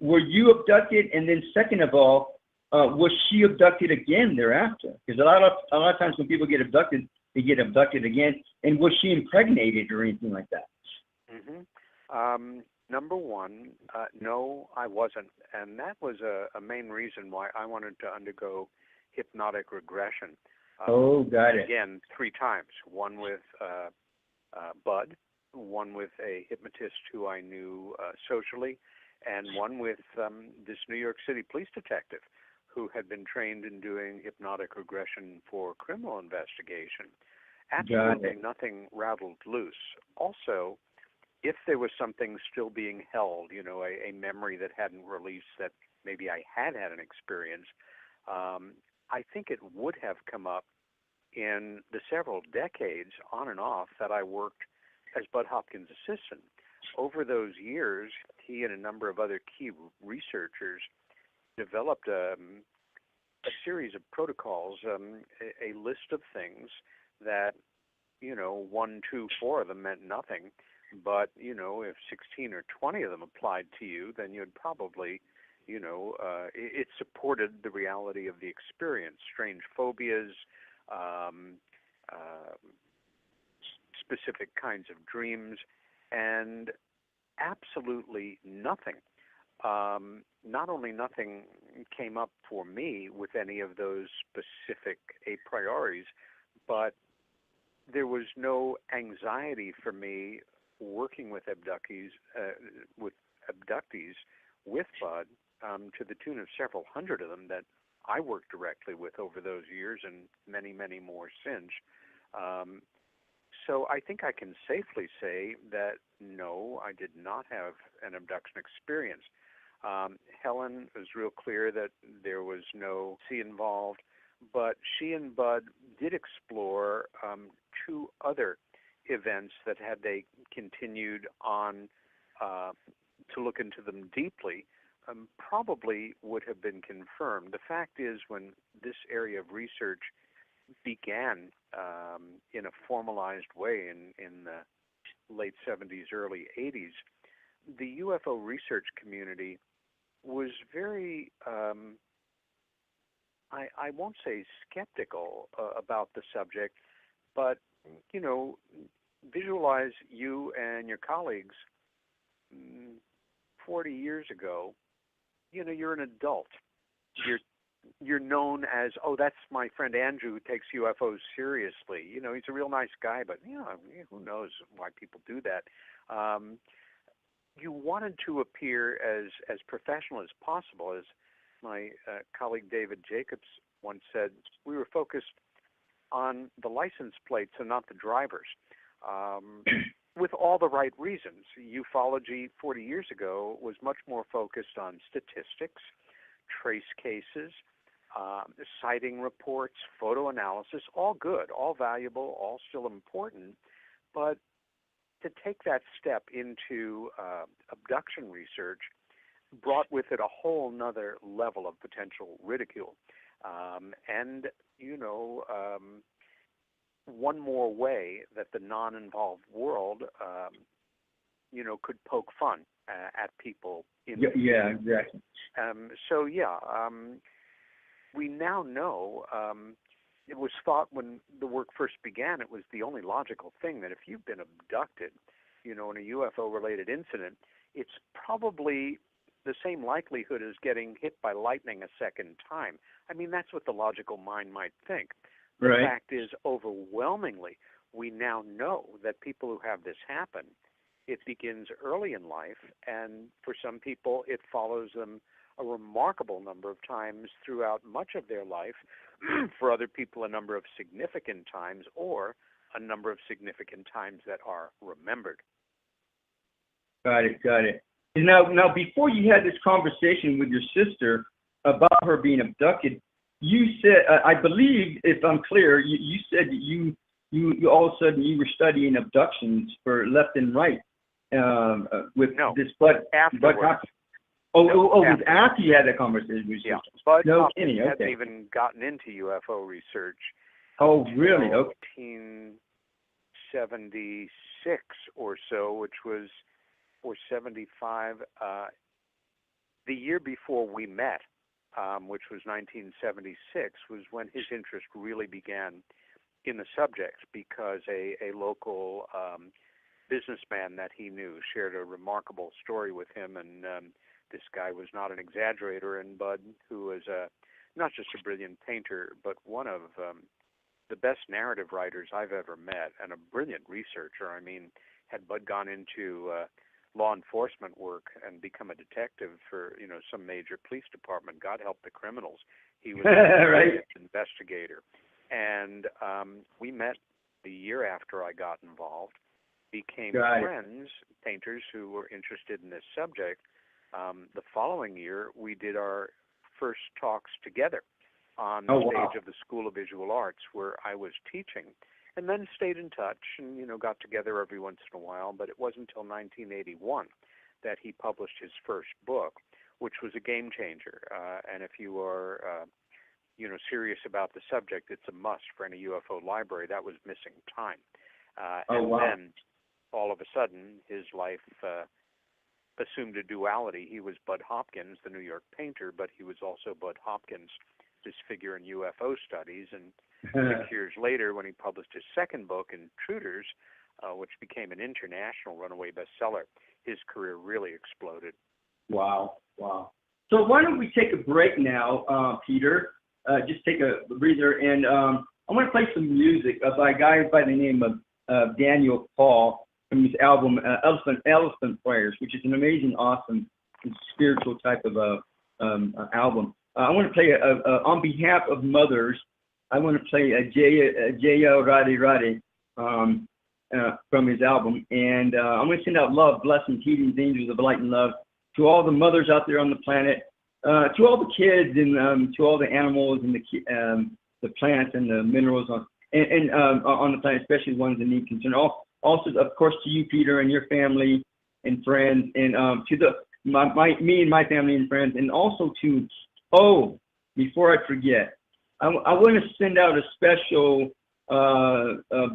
were you abducted? And then second of all, was she abducted again thereafter? Because a lot of times when people get abducted, they get abducted again. And was she impregnated or anything like that? Mm-hmm. Number one, no, I wasn't. And that was a main reason why I wanted to undergo hypnotic regression. Got it. Again, 3 times. One with Bud, one with a hypnotist who I knew socially, and one with this New York City police detective who had been trained in doing hypnotic regression for criminal investigation. Absolutely nothing rattled loose. Also, if there was something still being held, a memory that hadn't released that maybe I had an experience, I think it would have come up in the several decades on and off that I worked as Bud Hopkins' assistant. Over those years, he and a number of other key researchers developed a series of protocols, a list of things that, 1, 2, 4 of them meant nothing. But, if 16 or 20 of them applied to you, then you'd probably, it supported the reality of the experience. Strange phobias, specific kinds of dreams, and absolutely nothing. Not only nothing came up for me with any of those specific a priorities, but there was no anxiety for me working with abductees with Bud, to the tune of several hundred of them that I worked directly with over those years, and many, many more since. So I think I can safely say that no, I did not have an abduction experience. Helen was real clear that there was no sea involved, but she and Bud did explore 2 other events that, had they continued on to look into them deeply, probably would have been confirmed. The fact is, when this area of research began in a formalized way in the late 70s, early 80s, the UFO research community was very, I won't say skeptical about the subject, but, visualize you and your colleagues 40 years ago. You're an adult. You're known as, oh, that's my friend Andrew who takes UFOs seriously. He's a real nice guy, but who knows why people do that. You wanted to appear as professional as possible. As my colleague David Jacobs once said, we were focused on the license plates and not the drivers, with all the right reasons. Ufology 40 years ago was much more focused on statistics, trace cases, sighting reports, photo analysis, all good, all valuable, all still important. But to take that step into abduction research brought with it a whole nother level of potential ridicule. And, one more way that the non-involved world, could poke fun at people. Yeah, exactly. We now know, it was thought when the work first began, it was the only logical thing that if you've been abducted, in a UFO-related incident, it's probably the same likelihood as getting hit by lightning a second time. I mean, that's what the logical mind might think. The fact is, overwhelmingly, we now know that people who have this happen, it begins early in life, and for some people, it follows them a remarkable number of times throughout much of their life. For other people, a number of significant times, or a number of significant times that are remembered. Got it. Now, before you had this conversation with your sister about her being abducted, you said, I believe, if I'm clear, you said that you all of a sudden you were studying abductions for left and right with this Bud. Afterwards. It was after you had that conversation with Yeah, Bud Hopkins hadn't even gotten into UFO research. Oh, really? Okay. 1976 or so, which was, or 75, the year before we met, which was 1976, was when his interest really began in the subject, because a local businessman that he knew shared a remarkable story with him, and this guy was not an exaggerator, and Bud, who was not just a brilliant painter, but one of the best narrative writers I've ever met, and a brilliant researcher. I mean, had Bud gone into law enforcement work and become a detective for, some major police department, God help the criminals, he was a brilliant investigator. And we met the year after I got involved, became friends, painters who were interested in this subject. The following year, we did our first talks together on the stage of the School of Visual Arts, where I was teaching, and then stayed in touch and, got together every once in a while. But it wasn't until 1981 that he published his first book, which was a game changer. And if you are, serious about the subject, it's a must for any UFO library. That was Missing Time. Then, all of a sudden, his life assumed a duality. He was Bud Hopkins, the New York painter, but he was also Bud Hopkins, this figure in UFO studies. And 6 years later, when he published his second book, Intruders, which became an international runaway bestseller, his career really exploded. Wow. So why don't we take a break now, Peter? Just take a breather, and I want to play some music by a guy by the name of Daniel Paul from his album Elephant Prayers, which is an amazing, awesome, spiritual type of album. I want to play on behalf of mothers. I want to play Jaya Radhe Radhe from his album, and I'm going to send out love, blessings, healings, angels of light and love to all the mothers out there on the planet, to all the kids, and to all the animals and the plants and the minerals on the planet, especially the ones that need concern. Also, of course, to you, Peter, and your family and friends, and to me and my family and friends, and also to, before I forget, I want to send out a special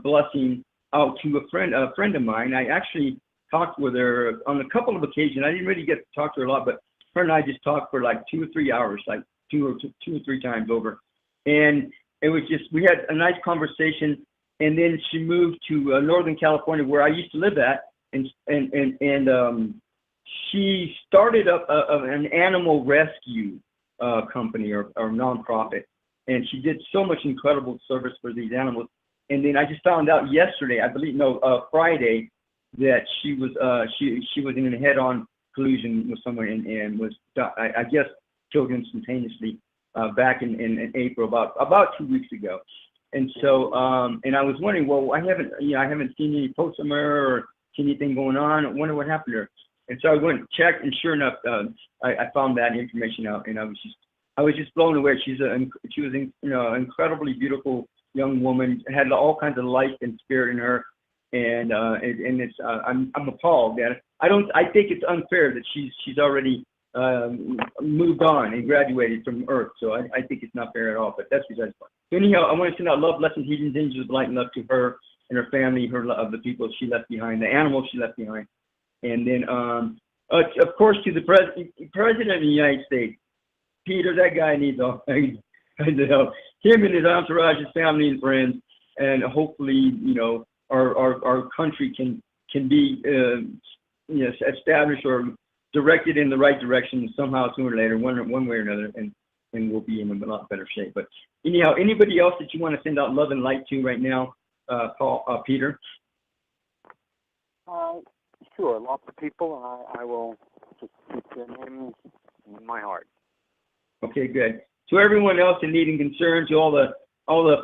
blessing out to a friend of mine. I actually talked with her on a couple of occasions. I didn't really get to talk to her a lot, but her and I just talked for like 2 or 3 hours, like two or three times over. And it was just, we had a nice conversation. And then she moved to Northern California, where I used to live at, and she started up an animal rescue company or nonprofit, and she did so much incredible service for these animals. And then I just found out yesterday, Friday, that she was in a head-on collision with someone and was, I guess, killed instantaneously back in April, about 2 weeks ago. And so, and I was wondering, well, I haven't seen any posts from her or seen anything going on. I wonder what happened to her. And so I went and checked, and sure enough, I found that information out, and I was just blown away. She was incredibly beautiful young woman, had all kinds of life and spirit in her, and it's I'm appalled that I think it's unfair that she's already moved on and graduated from Earth. So I think it's not fair at all. But that's besides the point. So anyhow, I want to send out love, blessings, healings, angels of light and love to her and her family, of the people she left behind, the animals she left behind, and then of course to the president of the United States, Peter. That guy needs all kinds of help. Him and his entourage, his family and friends, and hopefully our country can be established or directed in the right direction somehow, sooner or later, one way or another, and we'll be in a lot better shape. But anyhow, anybody else that you want to send out love and light to right now, Peter? Sure, lots of people, and I will just keep their names in my heart. Okay, good. To everyone else in need and concern, to all the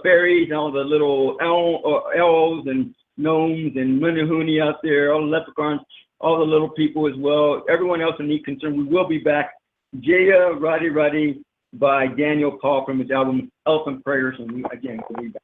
fairies and all the little elves and gnomes and Munahuni out there, all the leprechauns, all the little people as well, everyone else in need and concern, we will be back. Jaya Radhe Radhe by Daniel Paul from his album Elephant Prayers, and we'll be back.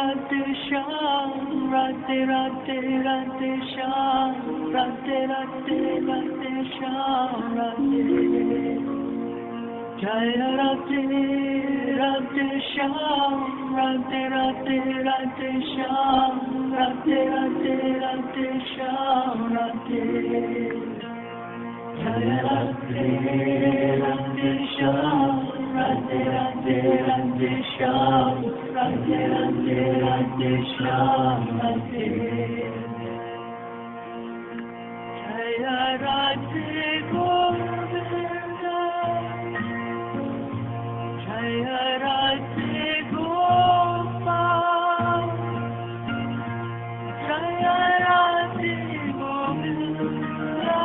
Radhe Shyam, Radhe Radhe Radhe Shyam, Radhe Radhe Radhe Shyam, Radhe. Jaya Radhe Radhe Shyam, Radhe Radhe Radhe Shyam, Radhe Radhe Radhe Shyam, Radhe. Jaya Radhe Radhe Shyam, Radhe Radhe Radhe Shyam, Radhe Radhe Radhe Shyam, Radhe. Jaya Radhe Govinda, Jaya Radhe Gopal, Jaya Radhe Govinda,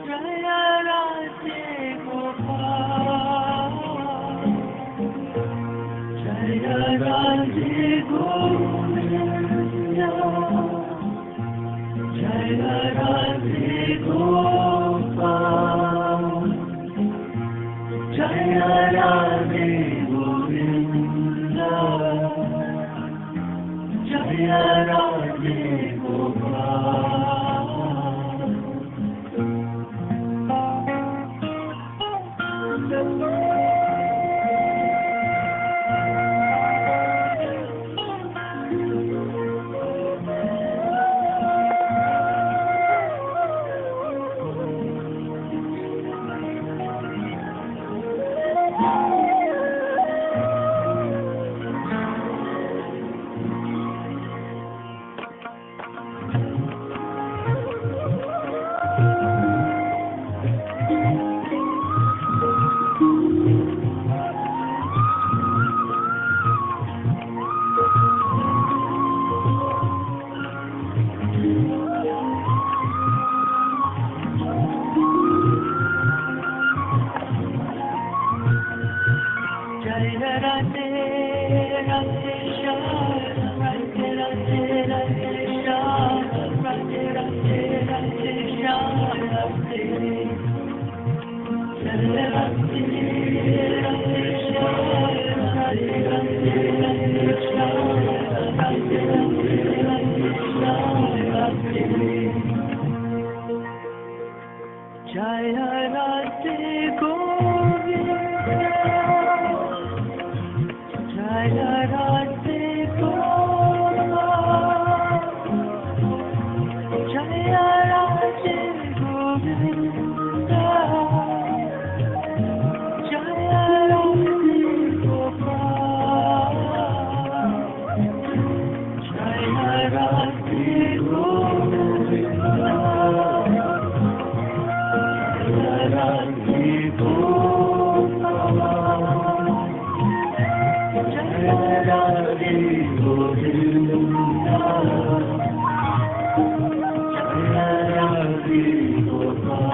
Jaya Radhe Gopal, Jaya Radhe Govinda, Jaya Radhe Gopal, Jaya Radhe Govinda, Jaya Radhe Gopal.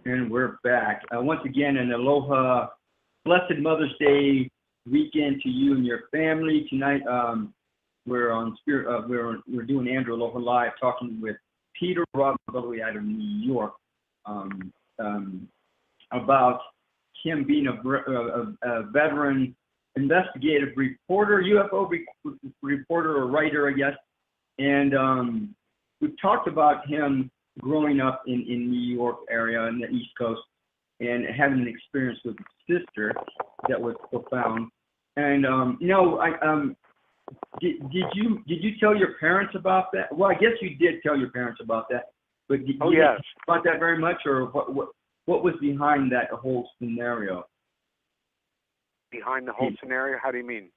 And we're back. Once again, an aloha, blessed Mother's Day weekend to you and your family. Tonight, we're on Spirit. We're doing Andrew Aloha Live, talking with Peter Robbins, all the way out of New York, about him being a veteran investigative reporter, UFO reporter or writer, I guess. And we've talked about him growing up in New York area in the East Coast and having an experience with his sister that was profound. And did you tell your parents about that? Well, I guess you did tell your parents about that, but did you yes. talk about that very much, or what was behind that whole scenario? Behind the whole scenario? How do you mean?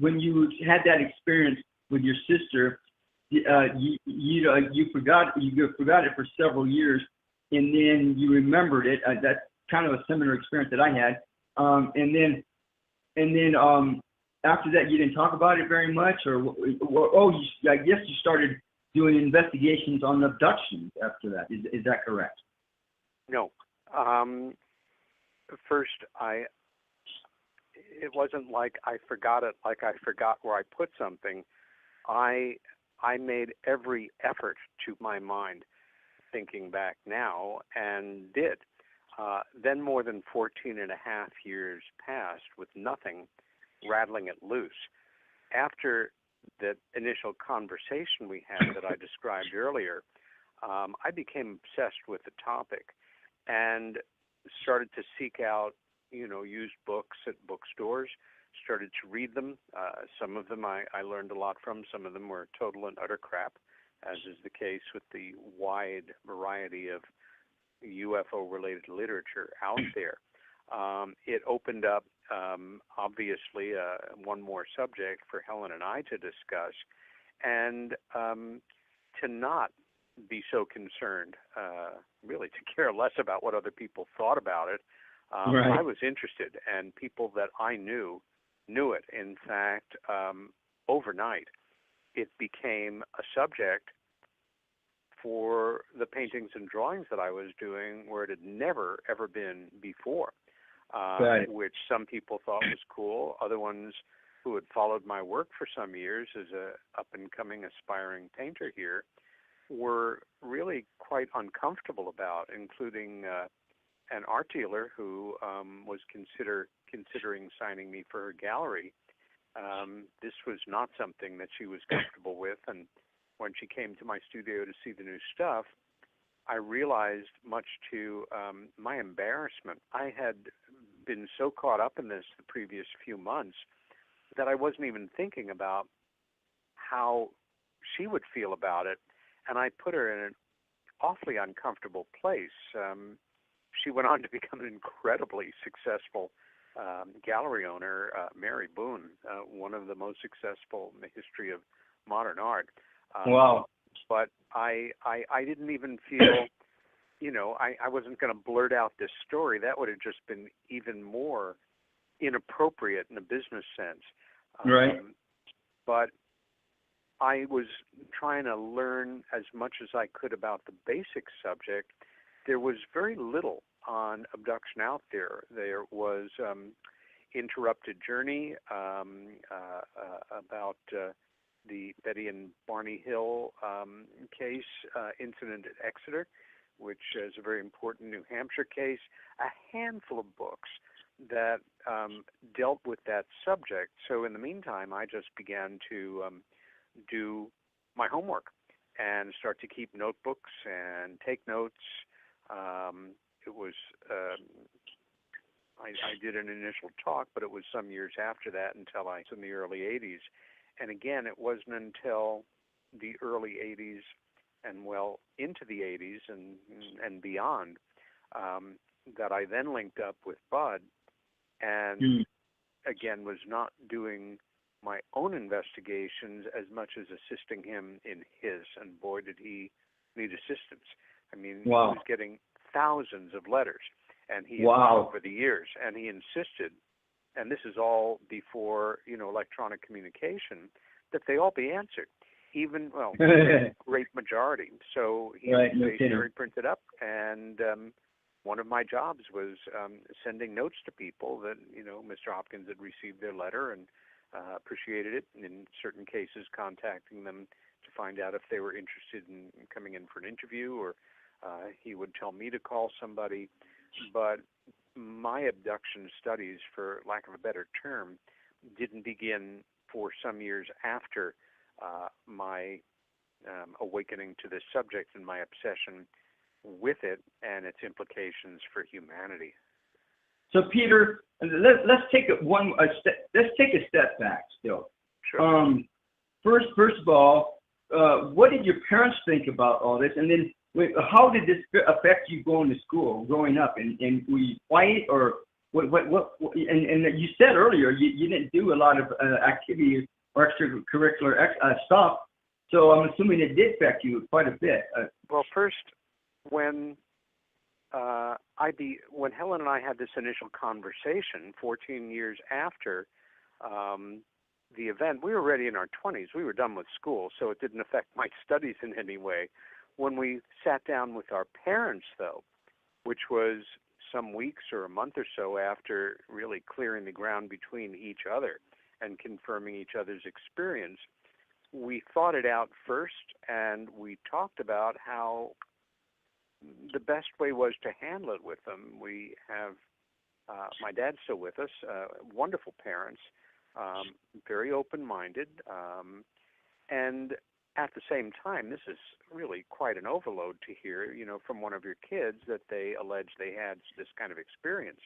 When you had that experience with your sister, you forgot it for several years, and then you remembered it. That's kind of a similar experience that I had. And then after that, you didn't talk about it very much, I guess you started doing investigations on abductions after that. Is that correct? No. First, it wasn't like I forgot it, like I forgot where I put something. I made every effort to my mind, thinking back now, and did. Then more than 14 and a half years passed with nothing, rattling it loose. After that initial conversation we had that I described earlier, I became obsessed with the topic and started to seek out, used books at bookstores, started to read them. Some of them I learned a lot from. Some of them were total and utter crap, as is the case with the wide variety of UFO-related literature out there. It opened up, obviously, one more subject for Helen and I to discuss, and to not be so concerned, really to care less about what other people thought about it. Right. I was interested, and people that I knew it. In fact, overnight, it became a subject for the paintings and drawings that I was doing where it had never, ever been before, Right. which some people thought was cool. Other ones who had followed my work for some years as a up-and-coming aspiring painter here were really quite uncomfortable about, including an art dealer who was considering signing me for her gallery. This was not something that she was comfortable with, and when she came to my studio to see the new stuff, I realized, much to my embarrassment, I had been so caught up in this the previous few months that I wasn't even thinking about how she would feel about it, and I put her in an awfully uncomfortable place. She went on to become an incredibly successful gallery owner, Mary Boone, one of the most successful in the history of modern art. Wow. But I didn't even feel, I wasn't going to blurt out this story. That would have just been even more inappropriate in a business sense. Right. But I was trying to learn as much as I could about the basic subject. There was very little on abduction out there. There was Interrupted Journey about the Betty and Barney Hill case, incident at Exeter, which is a very important New Hampshire case, a handful of books that dealt with that subject. So in the meantime, I just began to do my homework and start to keep notebooks and take notes. It was, I did an initial talk, but it was some years after that until I was in the early 80s. And again, it wasn't until the early 80s and well into the 80s and beyond that I then linked up with Bud and again was not doing my own investigations as much as assisting him in his. And boy, did he need assistance. I mean, Wow. He was getting thousands of letters, and he Wow. over the years, and he insisted, and this is all before electronic communication, that they all be answered. even, well, the great majority. So he right, was stationary printed up, and one of my jobs was sending notes to people that, Mr. Hopkins had received their letter and appreciated it, and in certain cases contacting them to find out if they were interested in coming in for an interview, or he would tell me to call somebody. But my abduction studies, for lack of a better term, didn't begin for some years after my awakening to this subject and my obsession with it and its implications for humanity. So, Peter, let's take let's take a step back still. Sure. First of all, what did your parents think about all this, and then how did this affect you going to school, growing up, and were you quiet, or what? And you said earlier you didn't do a lot of activity or extracurricular stuff, so I'm assuming it did affect you quite a bit. Well, first, when when Helen and I had this initial conversation 14 years after the event, we were already in our 20s. We were done with school, so it didn't affect my studies in any way. When we sat down with our parents, though, which was some weeks or a month or so after really clearing the ground between each other and confirming each other's experience, we thought it out first, and we talked about how the best way was to handle it with them. We have my dad's still with us, wonderful parents, very open-minded, and at the same time, this is really quite an overload to hear, from one of your kids that they allege they had this kind of experience.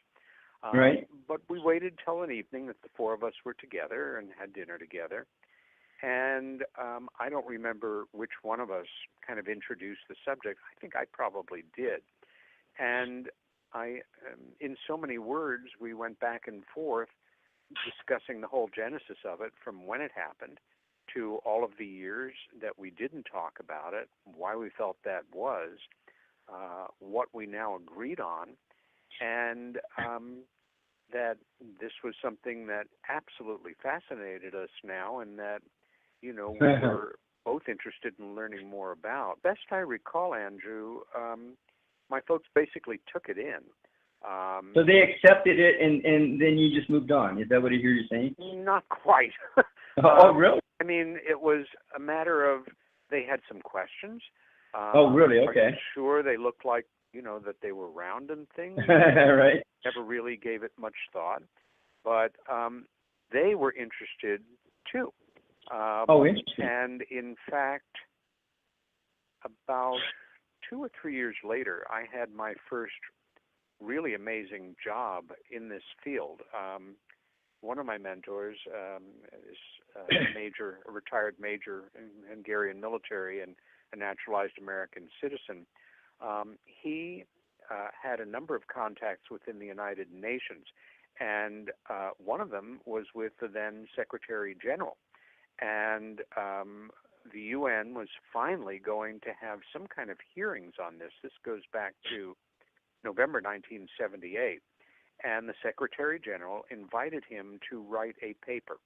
Right. But we waited till an evening that the four of us were together and had dinner together. And I don't remember which one of us kind of introduced the subject. I think I probably did. And in so many words, we went back and forth discussing the whole genesis of it, from when it happened to all of the years that we didn't talk about it, why we felt that was, what we now agreed on, and that this was something that absolutely fascinated us now, and that, we were both interested in learning more about. Best I recall, Andrew, my folks basically took it in. So they accepted it, and then you just moved on. Is that what I hear you saying? Not quite. Oh, really? I mean, it was a matter of they had some questions. Oh, really? Okay. Are you sure they looked like, that they were round and things? Right. Never really gave it much thought. But they were interested, too. Interesting. And, in fact, about 2 or 3 years later, I had my first really amazing job in this field. One of my mentors is a retired major in Hungarian military and a naturalized American citizen. He had a number of contacts within the United Nations, and one of them was with the then Secretary General. And the UN was finally going to have some kind of hearings on this. This goes back to November 1978. And the Secretary General invited him to write a paper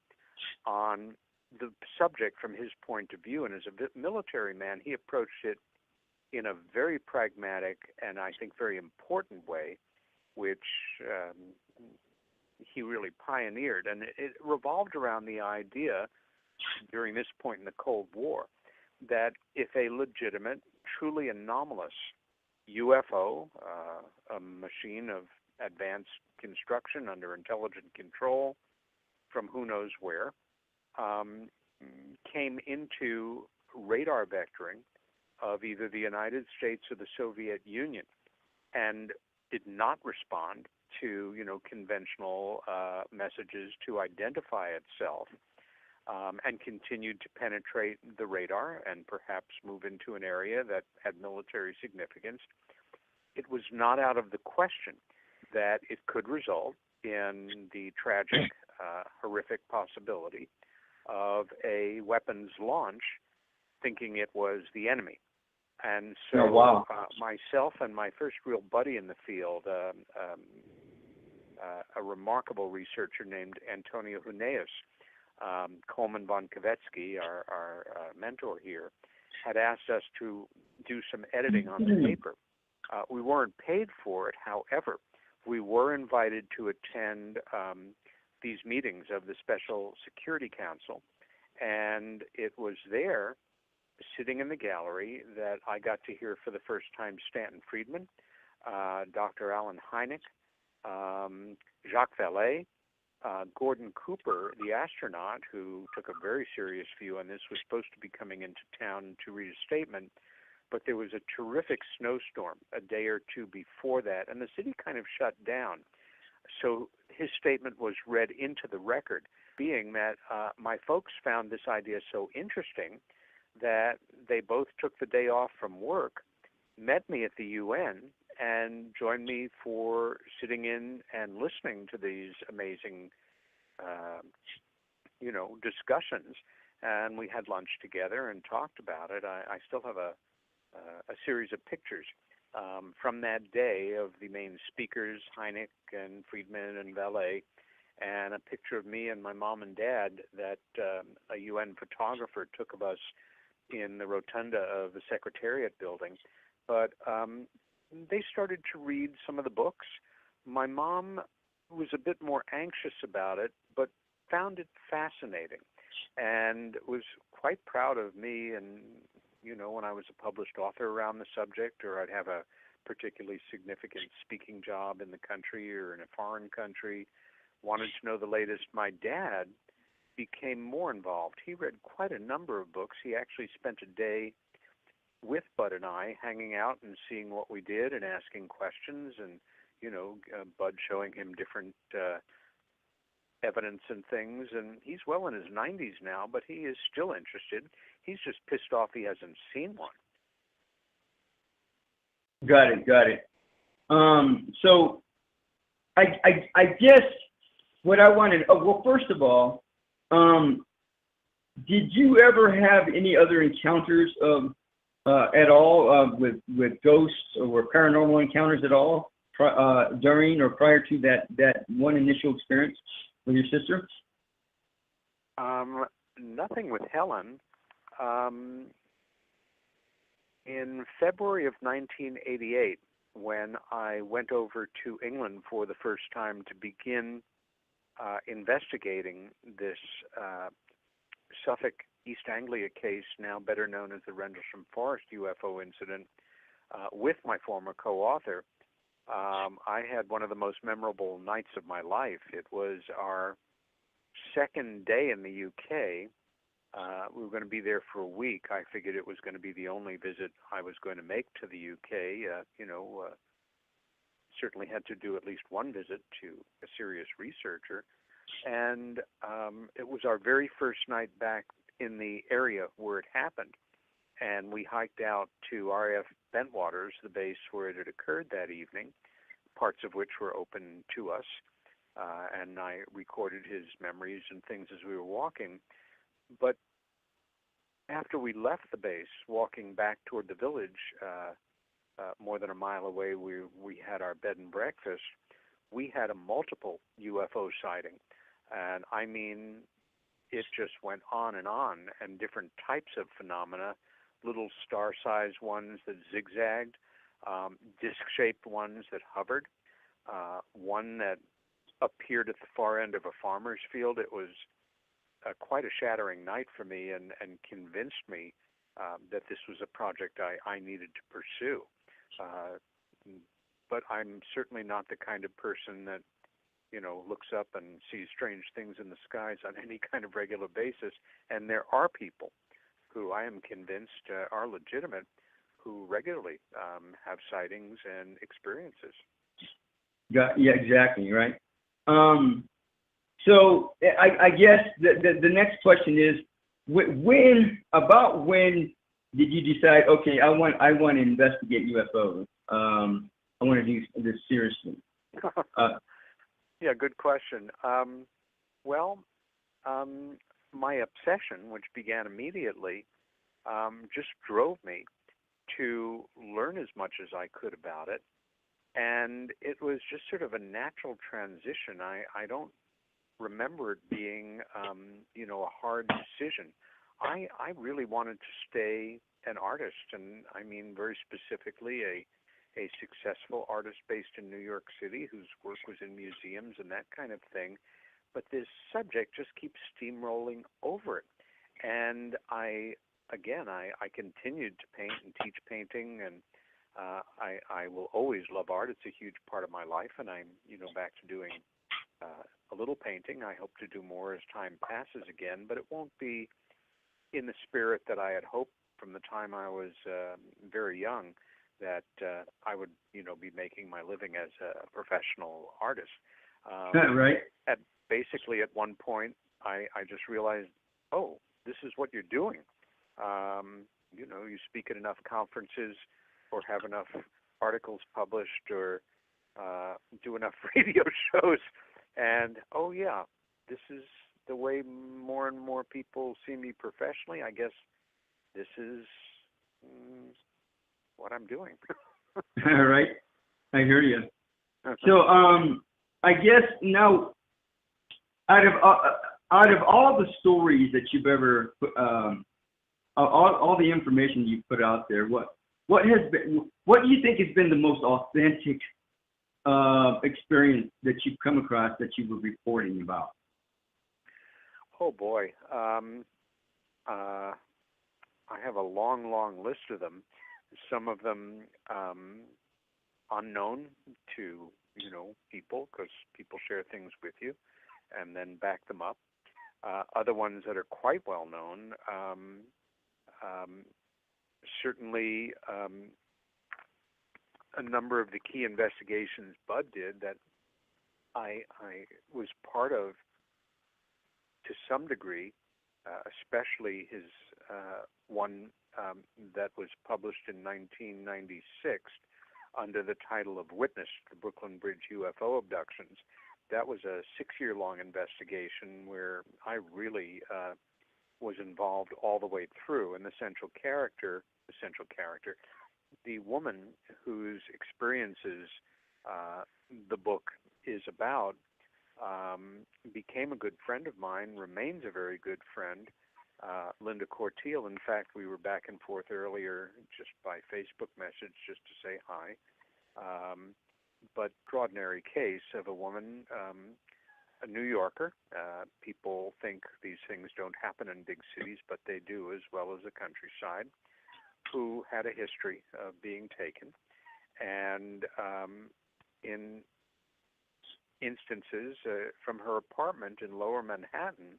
on the subject from his point of view. And as a military man, he approached it in a very pragmatic and I think very important way, which he really pioneered. And it revolved around the idea during this point in the Cold War that if a legitimate, truly anomalous UFO, a machine of advanced construction under intelligent control from who knows where, came into radar vectoring of either the United States or the Soviet Union and did not respond to, conventional messages to identify itself, and continued to penetrate the radar and perhaps move into an area that had military significance, it was not out of the question that it could result in the tragic, horrific possibility of a weapons launch thinking it was the enemy. And so myself and my first real buddy in the field, a remarkable researcher named Antonio Huneeus, Coleman von Kavetsky, our mentor here, had asked us to do some editing on the paper. We weren't paid for it. However, we were invited to attend these meetings of the Special Security Council, and it was there, sitting in the gallery, that I got to hear for the first time Stanton Friedman, Dr. Alan Hynek, Jacques Vallée, Gordon Cooper, the astronaut, who took a very serious view on this, was supposed to be coming into town to read a statement, but there was a terrific snowstorm a day or two before that, and the city kind of shut down. So his statement was read into the record, being that my folks found this idea so interesting that they both took the day off from work, met me at the UN, and joined me for sitting in and listening to these amazing, discussions. And we had lunch together and talked about it. I still have a series of pictures from that day of the main speakers, Hynek and Friedman and Vallée, and a picture of me and my mom and dad that a UN photographer took of us in the rotunda of the Secretariat building. But they started to read some of the books. My mom was a bit more anxious about it, but found it fascinating and was quite proud of me. And, when I was a published author around the subject, or I'd have a particularly significant speaking job in the country or in a foreign country, wanted to know the latest. My dad became more involved. He read quite a number of books. He actually spent a day with Bud and I hanging out and seeing what we did and asking questions, and Bud showing him different evidence and things. And he's well in his 90s now, but he is still interested. He's just pissed off he hasn't seen one. Got it. So I guess what I wanted, first of all, did you ever have any other encounters at all with ghosts or paranormal encounters at all during or prior to that one initial experience with your sister? Nothing with Helen. In February of 1988, when I went over to England for the first time to begin investigating this Suffolk East Anglia case, now better known as the Rendlesham Forest UFO incident, with my former co-author, I had one of the most memorable nights of my life. It was our second day in the UK. We were going to be there for a week. I figured it was going to be the only visit I was going to make to the UK. Certainly had to do at least one visit to a serious researcher. And it was our very first night back in the area where it happened. And we hiked out to RAF Bentwaters, the base where it had occurred that evening, parts of which were open to us. And I recorded his memories and things as we were walking. But after we left the base, walking back toward the village, more than a mile away, we had our bed and breakfast. We had a multiple UFO sighting. And I mean, it just went on, and different types of phenomena, little star-sized ones that zigzagged, disc-shaped ones that hovered, one that appeared at the far end of a farmer's field. It was quite a shattering night for me, and convinced me that this was a project I needed to pursue. But I'm certainly not the kind of person that looks up and sees strange things in the skies on any kind of regular basis. And there are people who I am convinced are legitimate, who regularly have sightings and experiences. Yeah, exactly, right. So I guess the next question is, when did you decide, okay, I want to investigate UFOs? I want to do this seriously. Yeah, good question. My obsession, which began immediately, just drove me to learn as much as I could about it. And it was just sort of a natural transition. I don't remember it being, a hard decision. I really wanted to stay an artist, and I mean very specifically a successful artist based in New York City whose work was in museums and that kind of thing. But this subject just keeps steamrolling over it. And I continued to paint and teach painting, and I will always love art. It's a huge part of my life, and I'm, back to doing a little painting. I hope to do more as time passes again, but it won't be in the spirit that I had hoped from the time I was very young, that I would, be making my living as a professional artist. Right. Basically, at one point, I just realized, oh, this is what you're doing. You speak at enough conferences or have enough articles published or do enough radio shows, and, oh, yeah, this is the way more and more people see me professionally. I guess this is what I'm doing. All right. I hear you. So, I guess now, out of all the stories that you've ever put, all the information you've put out there, what do you think has been the most authentic experience that you've come across that you were reporting about? Oh boy, I have a long list of them. Some of them unknown to people, because people share things with you and then back them up. Other ones that are quite well known. Certainly, a number of the key investigations Bud did that I was part of to some degree, especially his one that was published in 1996 under the title of Witness, the Brooklyn Bridge UFO Abductions. That was a 6-year-long investigation where I really was involved all the way through. And the central character, the woman whose experiences the book is about, became a good friend of mine, remains a very good friend, Linda Corteil. In fact, we were back and forth earlier just by Facebook message just to say hi. But extraordinary case of a woman, a New Yorker. People think these things don't happen in big cities, but they do, as well as the countryside, who had a history of being taken. And in instances from her apartment in Lower Manhattan,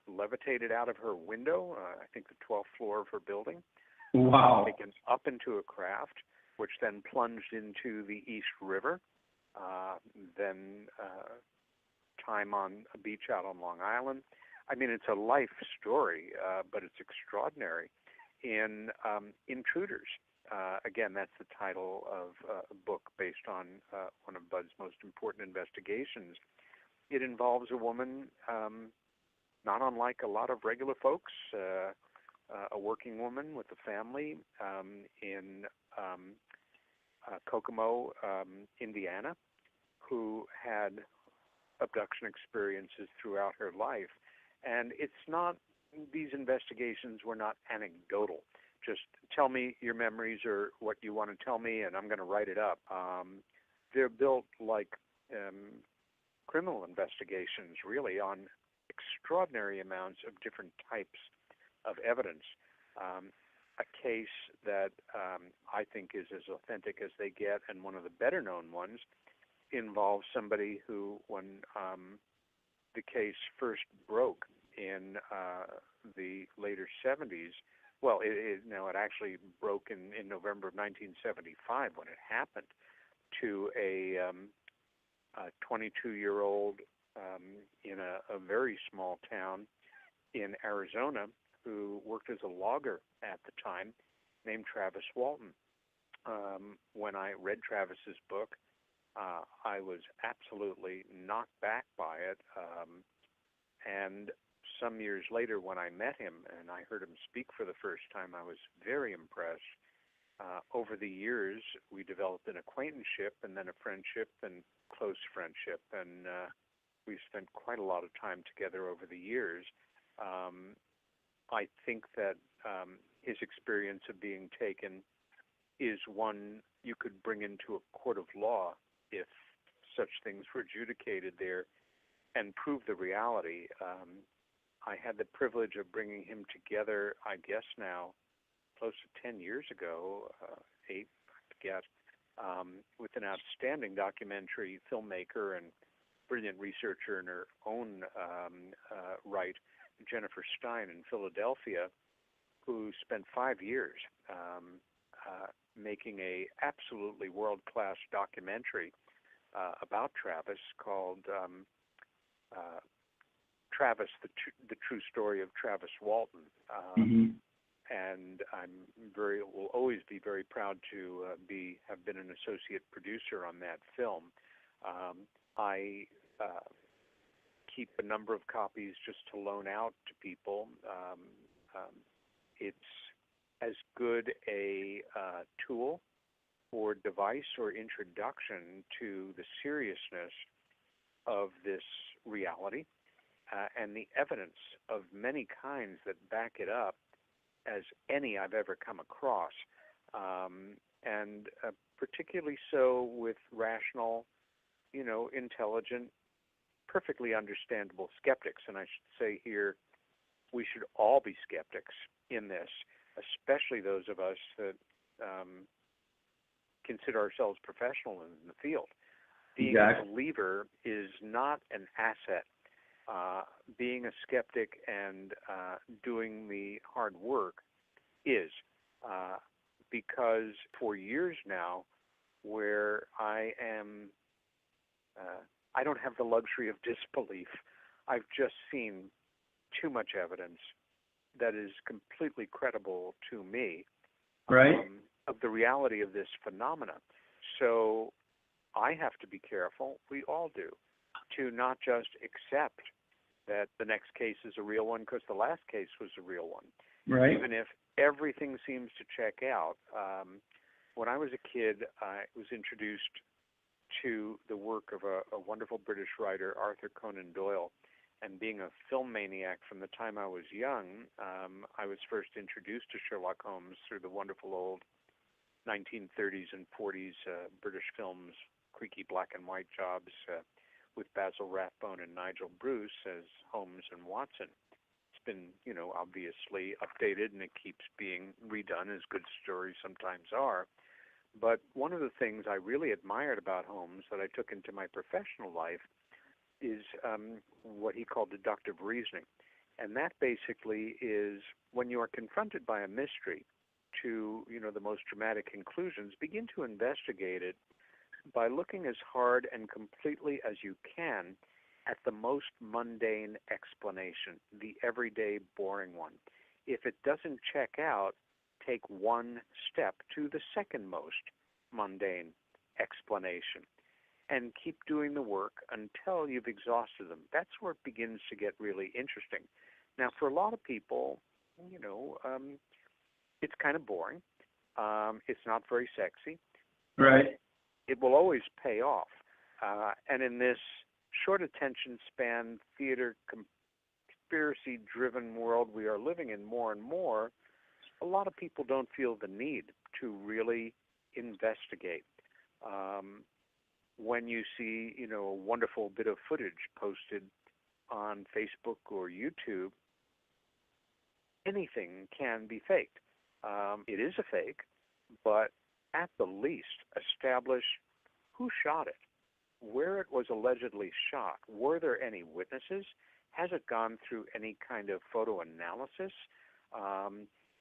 levitated out of her window, I think the 12th floor of her building. Wow. Taken up into a craft, which then plunged into the East River, then time on a beach out on Long Island. I mean, it's a life story, but it's extraordinary. In Intruders, again, that's the title of a book based on one of Bud's most important investigations. It involves a woman, not unlike a lot of regular folks, a working woman with a family in Kokomo, Indiana, who had abduction experiences throughout her life. And it's not, these investigations were not anecdotal. Just tell me your memories or what you want to tell me, and I'm going to write it up. They're built like criminal investigations, really, on extraordinary amounts of different types of evidence. A case that I think is as authentic as they get, and one of the better-known ones, involves somebody who, when the case first broke in the later 70s, well, it actually broke in November of 1975 when it happened, to a 22-year-old in a very small town in Arizona who worked as a logger at the time, named Travis Walton. When I read Travis's book, I was absolutely knocked back by it. And some years later, when I met him and I heard him speak for the first time, I was very impressed. over the years, we developed an acquaintanceship and then a friendship and close friendship, and we've spent quite a lot of time together over the years. I think that his experience of being taken is one you could bring into a court of law if such things were adjudicated there and prove the reality. I had the privilege of bringing him together, I guess now, close to 10 years ago, 8, I forget, with an outstanding documentary filmmaker and brilliant researcher in her own right, Jennifer Stein in Philadelphia, who spent 5 years making a absolutely world-class documentary about Travis called Travis, the True Story of Travis Walton. And will always be very proud to have been an associate producer on that film. I keep a number of copies just to loan out to people. It's as good a tool or device or introduction to the seriousness of this reality and the evidence of many kinds that back it up as any I've ever come across, and particularly so with rational, intelligent, perfectly understandable skeptics. And I should say here, we should all be skeptics in this, especially those of us that consider ourselves professional in the field. Being a believer is not an asset. Being a skeptic and doing the hard work is, because for years now, where I don't have the luxury of disbelief. I've just seen too much evidence that is completely credible to me, of the reality of this phenomena. So I have to be careful, we all do, to not just accept that the next case is a real one because the last case was a real one. Right. Even if everything seems to check out. When I was a kid, I was introduced to the work of a wonderful British writer, Arthur Conan Doyle. And being a film maniac from the time I was young, I was first introduced to Sherlock Holmes through the wonderful old 1930s and 40s British films, creaky black and white jobs with Basil Rathbone and Nigel Bruce as Holmes and Watson. It's been, obviously updated, and it keeps being redone, as good stories sometimes are. But one of the things I really admired about Holmes that I took into my professional life is what he called deductive reasoning. And that basically is when you are confronted by a mystery to, the most dramatic conclusions, begin to investigate it by looking as hard and completely as you can at the most mundane explanation, the everyday boring one. If it doesn't check out, take one step to the second most mundane explanation and keep doing the work until you've exhausted them. That's where it begins to get really interesting. Now, for a lot of people, it's kind of boring. It's not very sexy. Right. It will always pay off. And in this short attention span, theater, conspiracy-driven world we are living in more and more, a lot of people don't feel the need to really investigate. When you see, a wonderful bit of footage posted on Facebook or YouTube, anything can be faked. It is a fake, but at the least, establish who shot it, where it was allegedly shot. Were there any witnesses? Has it gone through any kind of photo analysis?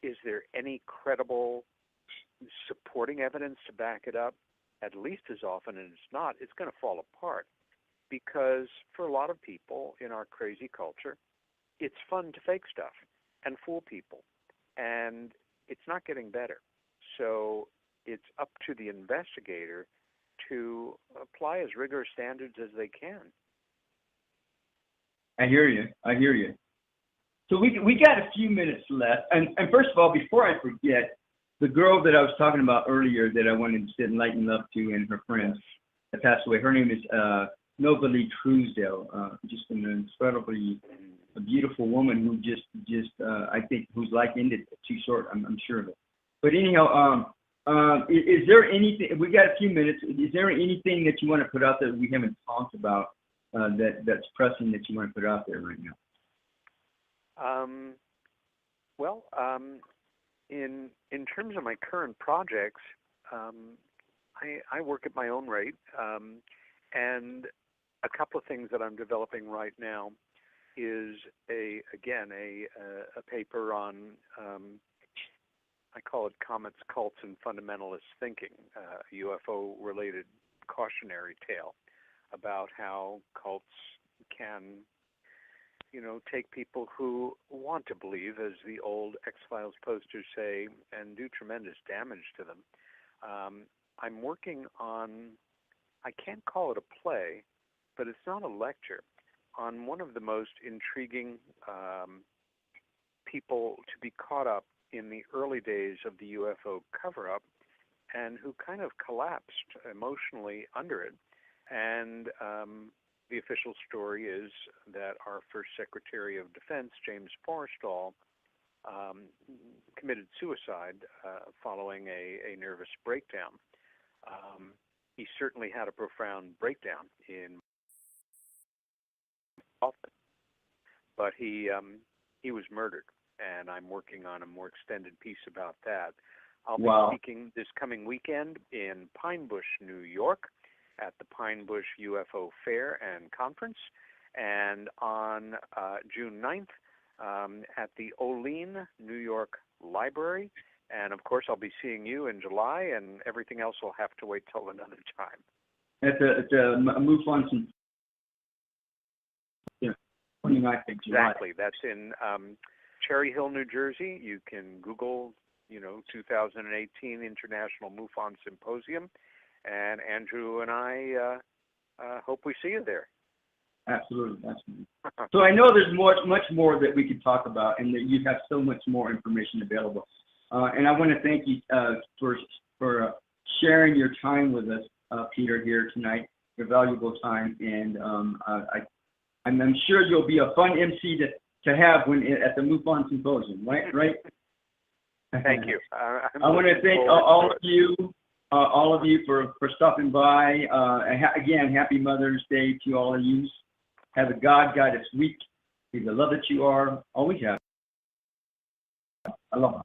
Is there any credible supporting evidence to back it up? At least as often as it's not, it's going to fall apart. Because for a lot of people in our crazy culture, it's fun to fake stuff and fool people. And it's not getting better. So it's up to the investigator to apply as rigorous standards as they can. I hear you. So we got a few minutes left. And first of all, before I forget, the girl that I was talking about earlier that I wanted to send light and love to, and her friends that passed away. Her name is Nobly Truesdale. Just an incredibly beautiful woman who just I think whose life ended too short. I'm sure of it. But anyhow, is there anything? We got a few minutes. Is there anything that you want to put out there that we haven't talked about that's pressing that you want to put out there right now? In terms of my current projects, I work at my own rate, and a couple of things that I'm developing right now is a paper on I call it Comets, Cults, and Fundamentalist Thinking, a UFO-related cautionary tale about how cults can, take people who want to believe, as the old X-Files posters say, and do tremendous damage to them. I'm working on, I can't call it a play, but it's not a lecture, on one of the most intriguing people to be caught up in the early days of the UFO cover-up and who kind of collapsed emotionally under it. And the official story is that our first Secretary of Defense, James Forrestal, committed suicide following a nervous breakdown. He certainly had a profound breakdown in office, but he was murdered, and I'm working on a more extended piece about that. I'll be speaking this coming weekend in Pine Bush, New York, at the Pine Bush UFO Fair and Conference, and on June 9th at the Olean, New York Library. And, of course, I'll be seeing you in July, and everything else will have to wait till another time. At the MUFON Symposium. 29th of July. Exactly. That's in Cherry Hill, New Jersey. You can Google, 2018 International MUFON Symposium, and Andrew and I hope we see you there. Absolutely. So I know there's much more that we could talk about, and that you have so much more information available. And I want to thank you for sharing your time with us, Peter, here tonight, your valuable time. And I'm sure you'll be a fun MC to have at the MUFON Symposium, right? Thank you. I want to thank all of you for stopping by. Again, happy Mother's Day to all of you. Have a God-guided week. Be the love that you are. Always have. Aloha.